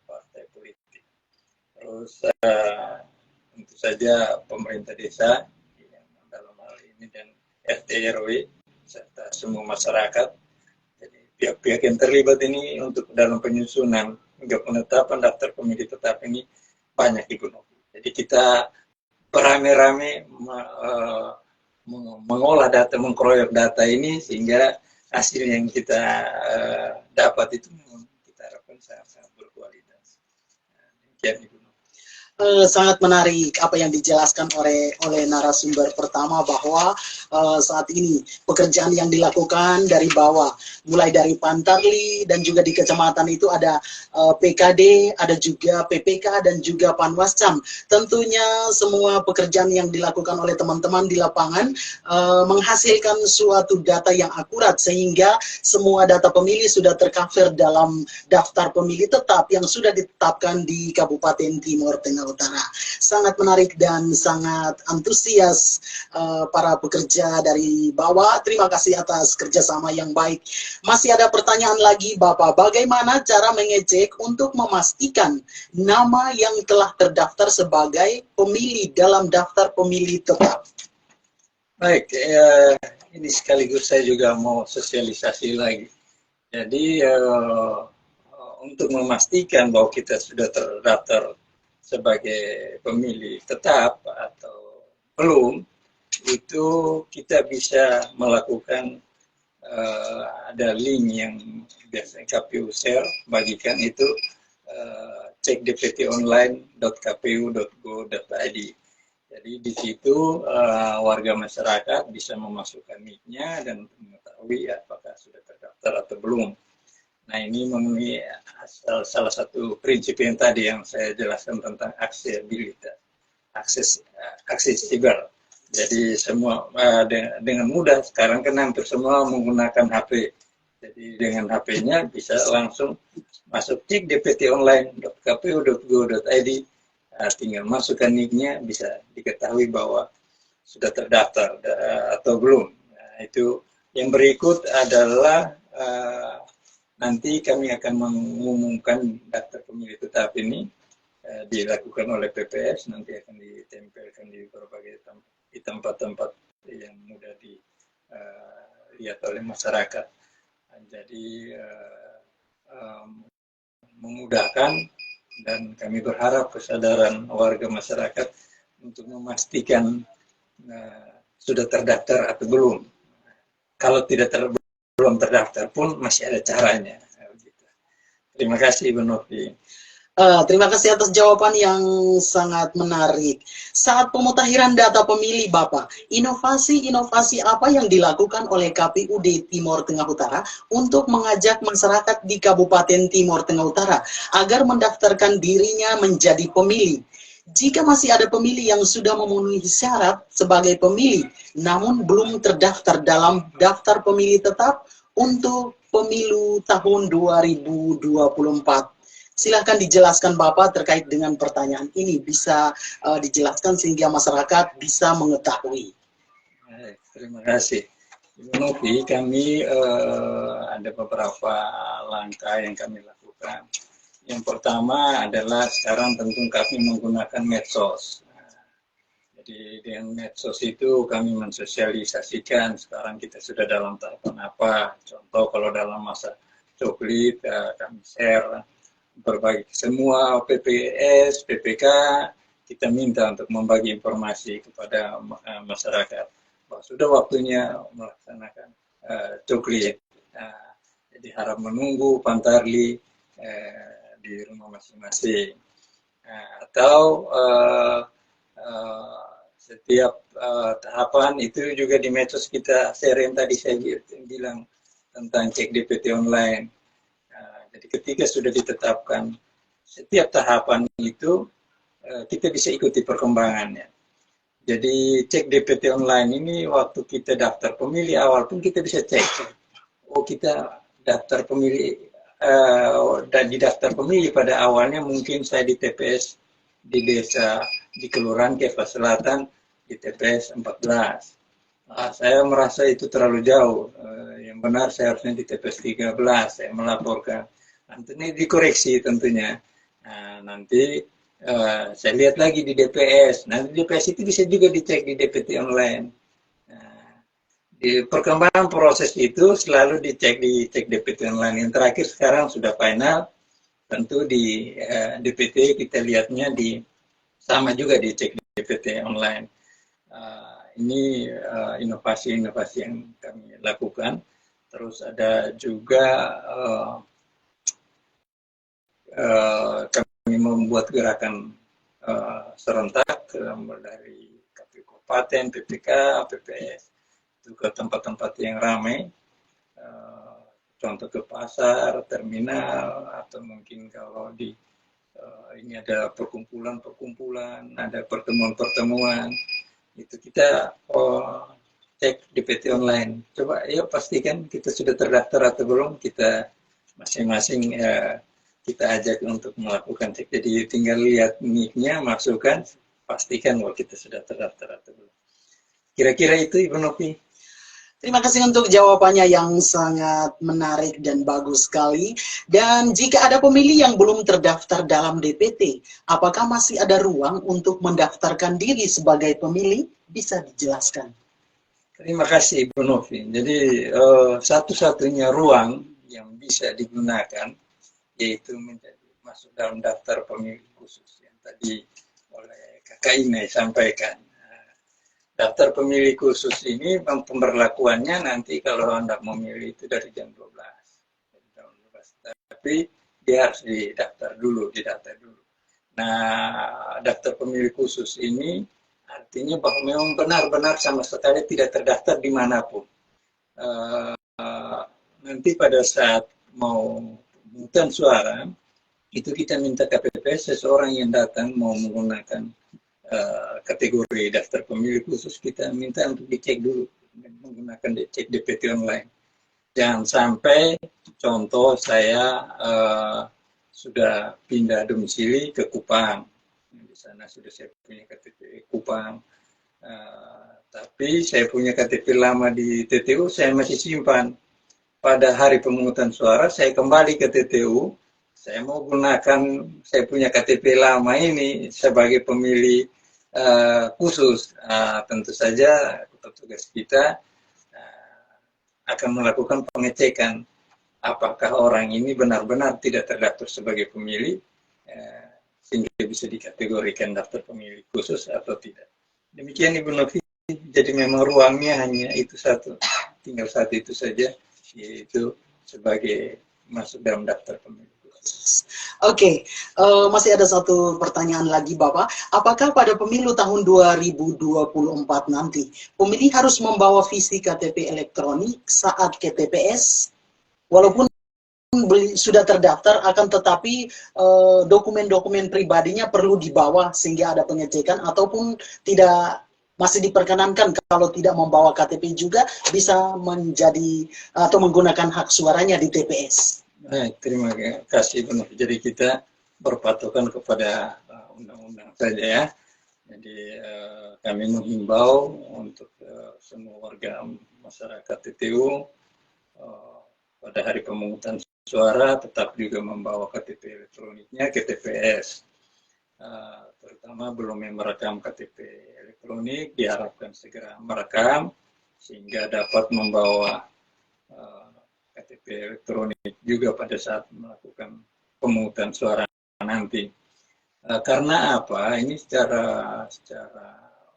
partai politik. Terus tentu saja pemerintah desa yang dalam hal ini dan RT RW serta semua masyarakat. Jadi pihak-pihak yang terlibat ini untuk dalam penyusunan hingga penetapan daftar pemilih tetap ini banyak digunakan. Jadi kita beramai-ramai mengolah data, mengkroyok data ini, sehingga hasil yang kita dapat itu kita harapkan sangat berkualitas. Demikian Ibu. Sangat menarik apa yang dijelaskan oleh narasumber pertama, bahwa saat ini pekerjaan yang dilakukan dari bawah, mulai dari Pantarli dan juga di kecamatan itu ada PKD, ada juga PPK dan juga Panwascam. Tentunya semua pekerjaan yang dilakukan oleh teman-teman di lapangan menghasilkan suatu data yang akurat, sehingga semua data pemilih sudah tercover dalam daftar pemilih tetap yang sudah ditetapkan di Kabupaten Timur Tengah Utara. Sangat menarik dan sangat antusias para pekerja dari bawah. Terima kasih atas kerjasama yang baik. Masih ada pertanyaan lagi Bapak, bagaimana cara mengecek untuk memastikan nama yang telah terdaftar sebagai pemilih dalam daftar pemilih tetap? Baik, ini sekaligus saya juga mau sosialisasi lagi. Jadi untuk memastikan bahwa kita sudah terdaftar sebagai pemilih tetap atau belum, itu kita bisa melakukan ada link yang biasanya KPU share, bagikan itu cekdptonline.kpu.go.id. Jadi di situ warga masyarakat bisa memasukkan NIK-nya dan mengetahui apakah sudah terdaftar atau belum. Nah, ini memenuhi salah satu prinsip yang tadi yang saya jelaskan tentang aksesibilitas, aksesibel. Jadi semua dengan mudah, sekarang kan hampir semua menggunakan HP. Jadi dengan HP-nya bisa langsung masuk cekdptonline.kpu.go.id, tinggal masukkan NIK-nya, bisa diketahui bahwa sudah terdaftar atau belum. Nah, itu yang berikut adalah nanti kami akan mengumumkan daftar pemilih tetap ini dilakukan oleh PPS, nanti akan ditempelkan di berbagai tempat-tempat yang mudah dilihat oleh masyarakat. Jadi memudahkan, dan kami berharap kesadaran warga masyarakat untuk memastikan sudah terdaftar atau belum. Kalau belum terdaftar pun masih ada caranya. Terima kasih Ibu Novi. Terima kasih atas jawaban yang sangat menarik. Saat pemutakhiran data pemilih Bapak, inovasi-inovasi apa yang dilakukan oleh KPUD Timur Tengah Utara untuk mengajak masyarakat di Kabupaten Timur Tengah Utara agar mendaftarkan dirinya menjadi pemilih? Jika masih ada pemilih yang sudah memenuhi syarat sebagai pemilih, namun belum terdaftar dalam daftar pemilih tetap untuk pemilu tahun 2024. Silakan dijelaskan Bapak terkait dengan pertanyaan ini, bisa dijelaskan sehingga masyarakat bisa mengetahui. Terima kasih. Ibu Novi, kami ada beberapa langkah yang kami lakukan. Yang pertama adalah sekarang tentu kami menggunakan medsos. Jadi dengan medsos itu kami mensosialisasikan sekarang kita sudah dalam tahapan apa. Contoh kalau dalam masa coklit kami share berbagi semua PPS, PPK, kita minta untuk membagi informasi kepada masyarakat bahwa sudah waktunya melaksanakan coklit. Jadi harap menunggu Pantarli di rumah masing-masing, atau setiap tahapan itu juga di medsos kita share yang tadi saya bilang tentang cek DPT online. Jadi ketika sudah ditetapkan setiap tahapan itu kita bisa ikuti perkembangannya. Jadi cek DPT online ini waktu kita daftar pemilih awal pun kita bisa cek, oh kita daftar pemilih dan di daftar pemilih pada awalnya mungkin saya di TPS di desa di Kelurahan Keva Selatan di TPS 14. Saya merasa itu terlalu jauh. Yang benar saya harusnya di TPS 13. Saya melaporkan. Nanti ini dikoreksi tentunya. Nanti saya lihat lagi di DPS. Nanti DPS itu bisa juga dicek di DPT online. Di perkembangan proses itu selalu dicek di cek DPT online. Yang terakhir sekarang sudah final, tentu di DPT kita lihatnya sama juga di cek DPT online. Ini inovasi-inovasi yang kami lakukan. Terus ada juga kami membuat gerakan serentak dari KPU Kabupaten, PPK, PPS. Ke tempat-tempat yang ramai, contoh ke pasar, terminal, atau mungkin kalau ini ada perkumpulan, ada pertemuan-pertemuan, itu kita cek DPT online. Coba ya pastikan kita sudah terdaftar atau belum, kita masing-masing kita ajak untuk melakukan cek. Jadi tinggal lihat nicknya, masukkan, pastikan bahwa kita sudah terdaftar atau belum. Kira-kira itu Ibu Novi. Terima kasih untuk jawabannya yang sangat menarik dan bagus sekali. Dan jika ada pemilih yang belum terdaftar dalam DPT, apakah masih ada ruang untuk mendaftarkan diri sebagai pemilih? Bisa dijelaskan. Terima kasih Ibu Novi. Jadi satu-satunya ruang yang bisa digunakan yaitu menjadi masuk dalam daftar pemilih khusus yang tadi oleh Kakak Inai sampaikan. Daftar pemilih khusus ini pemberlakuannya nanti kalau Anda memilih itu dari jam 12. Tapi dia harus didaftar dulu. Nah, daftar pemilih khusus ini artinya bahwa memang benar-benar sama sekali tidak terdaftar dimanapun. Nanti pada saat mau pemungutan suara, itu kita minta KPPS seseorang yang datang mau menggunakan kategori daftar pemilih khusus, kita minta untuk dicek dulu menggunakan cek DPT online. Jangan sampai contoh saya sudah pindah domisili ke Kupang, di sana sudah saya punya KTP Kupang, tapi saya punya KTP lama di TTU saya masih simpan. Pada hari pemungutan suara saya kembali ke TTU, saya mau gunakan saya punya KTP lama ini sebagai pemilih khusus. Tentu saja petugas kita akan melakukan pengecekan apakah orang ini benar-benar tidak terdaftar sebagai pemilih sehingga bisa dikategorikan daftar pemilih khusus atau tidak. Demikian Ibu Novi. Jadi memang ruangnya hanya itu satu, tinggal satu itu saja, yaitu sebagai masuk dalam daftar pemilih. Oke, masih ada satu pertanyaan lagi Bapak. Apakah pada pemilu tahun 2024 nanti, pemilih harus membawa visi KTP elektronik saat ke TPS? Walaupun sudah terdaftar, akan tetapi dokumen-dokumen pribadinya perlu dibawa sehingga ada pengecekan, ataupun tidak masih diperkenankan kalau tidak membawa KTP juga bisa menjadi atau menggunakan hak suaranya di TPS. Baik, terima kasih penuh. Jadi kita berpatokan kepada undang-undang saja ya. Jadi kami menghimbau untuk semua warga masyarakat TTU pada hari pemungutan suara tetap juga membawa KTP elektroniknya ke TPS. Terutama belum yang merekam KTP elektronik diharapkan segera merekam sehingga dapat membawa KTP elektronik juga pada saat melakukan pemungutan suara nanti. Karena apa? Ini secara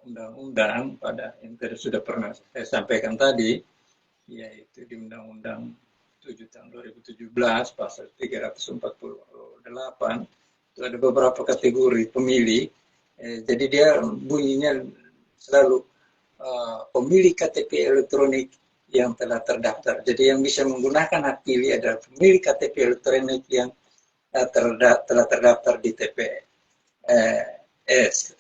undang-undang pada yang tadi sudah pernah saya sampaikan tadi, yaitu di Undang-Undang 7 tahun 2017 pasal 348 itu ada beberapa kategori pemilih. Jadi dia bunyinya selalu pemilih KTP elektronik yang telah terdaftar. Jadi yang bisa menggunakan hak pilih adalah pemilih KTP elektronik yang telah terdaftar di TPS.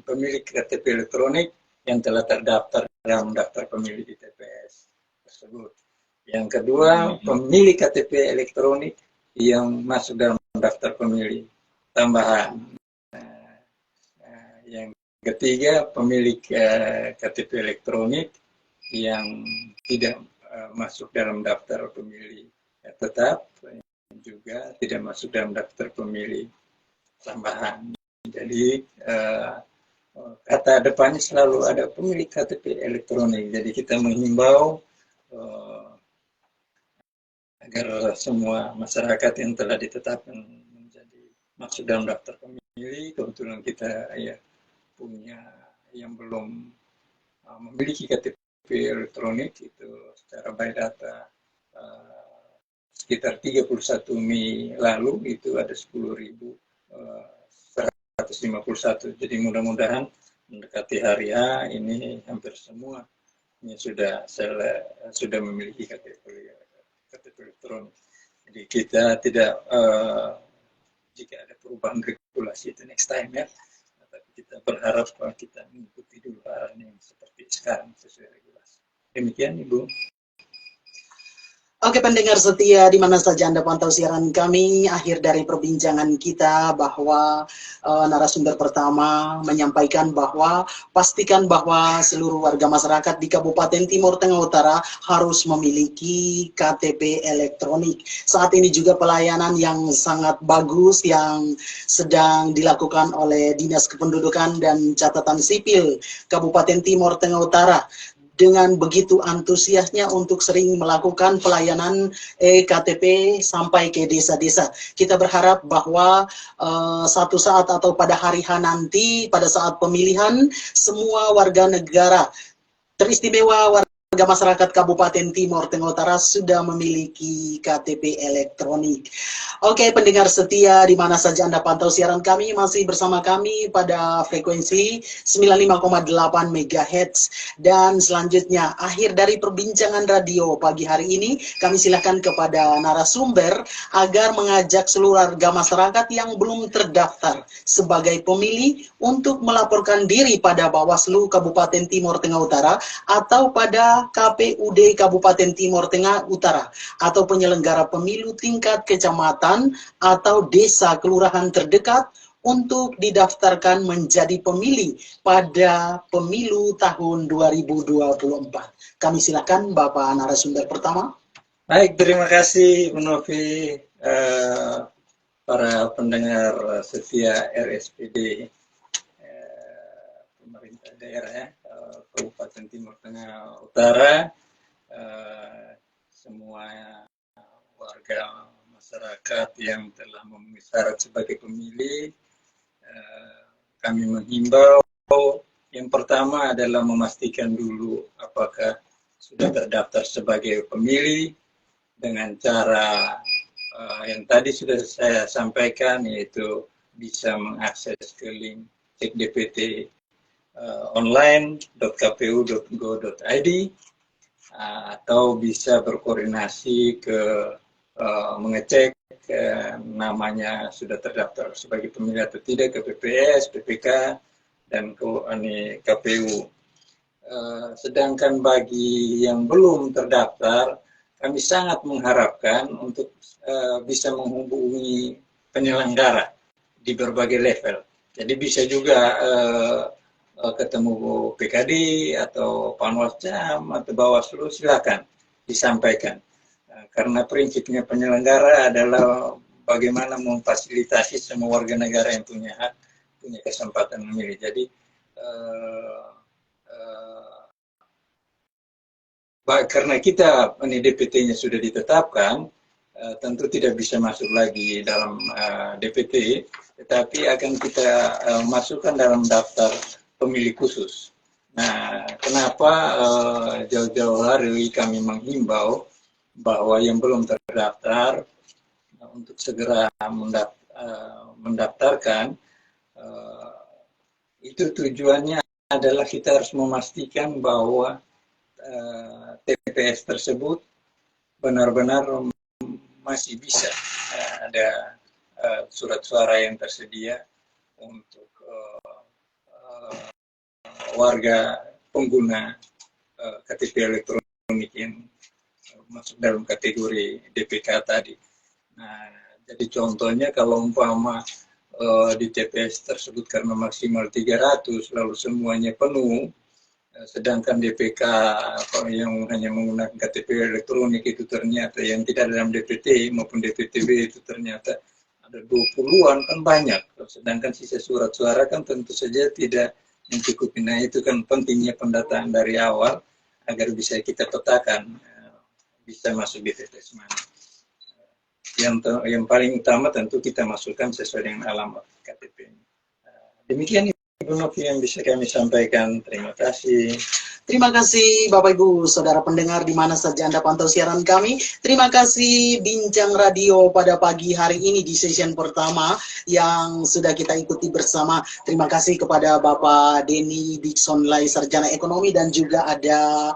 Pemilih KTP elektronik yang telah terdaftar dalam daftar pemilih di TPS tersebut. Yang kedua, pemilih KTP elektronik yang masuk dalam daftar pemilih tambahan. Yang ketiga, pemilik KTP elektronik yang tidak masuk dalam daftar pemilih tetap, juga tidak masuk dalam daftar pemilih tambahan. Jadi kata depannya selalu ada pemilik KTP elektronik. Jadi kita menghimbau agar semua masyarakat yang telah ditetapkan menjadi masuk dalam daftar pemilih, kebetulan kita ya punya yang belum memiliki KTP elektronik itu secara biodata sekitar 31 Mei lalu itu ada 10.151. Jadi mudah-mudahan mendekati hari A ini hampir semua ini sudah memiliki KTP elektronik. Jadi kita tidak jika ada perubahan regulasi itu next time ya. Kita berharap bahwa kita mengikuti dulu arahan yang seperti sekarang sesuai regulasi. Demikian Ibu. Oke pendengar setia di mana saja Anda pantau siaran kami, akhir dari perbincangan kita bahwa narasumber pertama menyampaikan bahwa pastikan bahwa seluruh warga masyarakat di Kabupaten Timur Tengah Utara harus memiliki KTP elektronik. Saat ini juga pelayanan yang sangat bagus yang sedang dilakukan oleh Dinas Kependudukan dan Catatan Sipil Kabupaten Timur Tengah Utara, dengan begitu antusiasnya untuk sering melakukan pelayanan KTP sampai ke desa-desa. Kita berharap bahwa satu saat atau pada hari H nanti, pada saat pemilihan, semua warga negara, teristimewa warga masyarakat Kabupaten Timur Tengah Utara sudah memiliki KTP elektronik. Oke, pendengar setia di mana saja Anda pantau siaran kami, masih bersama kami pada frekuensi 95,8 MHz. Dan selanjutnya, akhir dari perbincangan radio pagi hari ini, kami silakan kepada narasumber agar mengajak seluruh warga masyarakat yang belum terdaftar sebagai pemilih untuk melaporkan diri pada Bawaslu Kabupaten Timur Tengah Utara atau pada KPUD Kabupaten Timur Tengah Utara atau penyelenggara pemilu tingkat kecamatan atau desa kelurahan terdekat untuk didaftarkan menjadi pemilih pada pemilu tahun 2024. Kami silakan Bapak narasumber pertama. Baik, terima kasih Bu Novi, para pendengar setia RSPD pemerintah daerah ya, Kabupaten Timur Tengah Utara, semua warga masyarakat yang telah memenuhi syarat sebagai pemilih, kami menghimbau yang pertama adalah memastikan dulu apakah sudah terdaftar sebagai pemilih dengan cara yang tadi sudah saya sampaikan, yaitu bisa mengakses ke link cek DPT online.kpu.go.id atau bisa berkoordinasi ke mengecek namanya sudah terdaftar sebagai pemilih atau tidak ke PPS, PPK, dan ke KPU. Sedangkan bagi yang belum terdaftar, kami sangat mengharapkan untuk bisa menghubungi penyelenggara di berbagai level. Jadi bisa juga ketemu PKD atau Panwascam atau Bawaslu, silakan disampaikan. Karena prinsipnya penyelenggara adalah bagaimana memfasilitasi semua warga negara yang punya hak, punya kesempatan memilih. Jadi karena kita DPT-nya sudah ditetapkan, tentu tidak bisa masuk lagi dalam DPT, tetapi akan kita masukkan dalam daftar pemilih khusus. Nah, kenapa jauh-jauh hari kami menghimbau bahwa yang belum terdaftar untuk segera mendaftarkan, itu tujuannya adalah kita harus memastikan bahwa TPS tersebut benar-benar masih bisa ada surat suara yang tersedia untuk warga pengguna KTP elektronik yang masuk dalam kategori DPK tadi. Nah, jadi contohnya kalau umpama di TPS tersebut karena maksimal 300 lalu semuanya penuh, sedangkan DPK yang hanya menggunakan KTP elektronik itu ternyata yang tidak dalam DPT maupun DPTB itu ternyata ada 20-an, kan banyak. Sedangkan sisa surat suara kan tentu saja tidak mencukupi. Nah, itu kan pentingnya pendataan dari awal agar bisa kita petakan bisa masuk di TPS mana. Yang paling utama tentu kita masukkan sesuai dengan alamat KTP. Demikian Ibu Novi yang bisa kami sampaikan. Terima kasih. Terima kasih Bapak Ibu Saudara pendengar di mana saja Anda pantau siaran kami. Terima kasih Bincang Radio pada pagi hari ini di session pertama yang sudah kita ikuti bersama. Terima kasih kepada Bapak Denny Dixon Lai, Sarjana Ekonomi, dan juga ada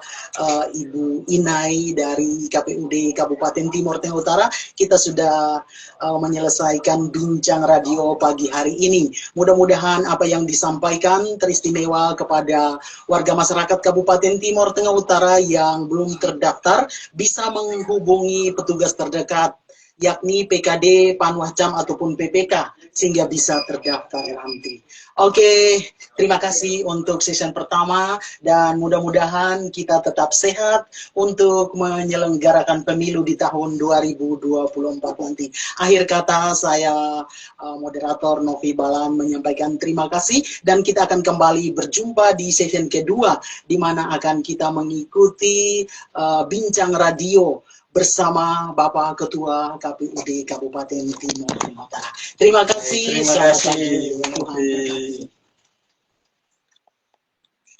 Ibu Inai dari KPUD Kabupaten Timur Tengah Utara. Kita sudah menyelesaikan Bincang Radio pagi hari ini. Mudah-mudahan apa yang disampaikan teristimewa kepada warga masyarakat Kabupaten Kabupaten Timur Tengah Utara yang belum terdaftar bisa menghubungi petugas terdekat, yakni PKD, Panwascam ataupun PPK, sehingga bisa terdaftar nanti. Oke, terima kasih untuk sesi pertama dan mudah-mudahan kita tetap sehat untuk menyelenggarakan pemilu di tahun 2024 nanti. Akhir kata saya moderator Novi Balan menyampaikan terima kasih dan kita akan kembali berjumpa di sesi kedua di mana akan kita mengikuti bincang radio bersama Bapak Ketua KPUD Kabupaten Timur Tengah Utara. Terima kasih. Terima Selamat kasih. pagi. Tuhan memberkati.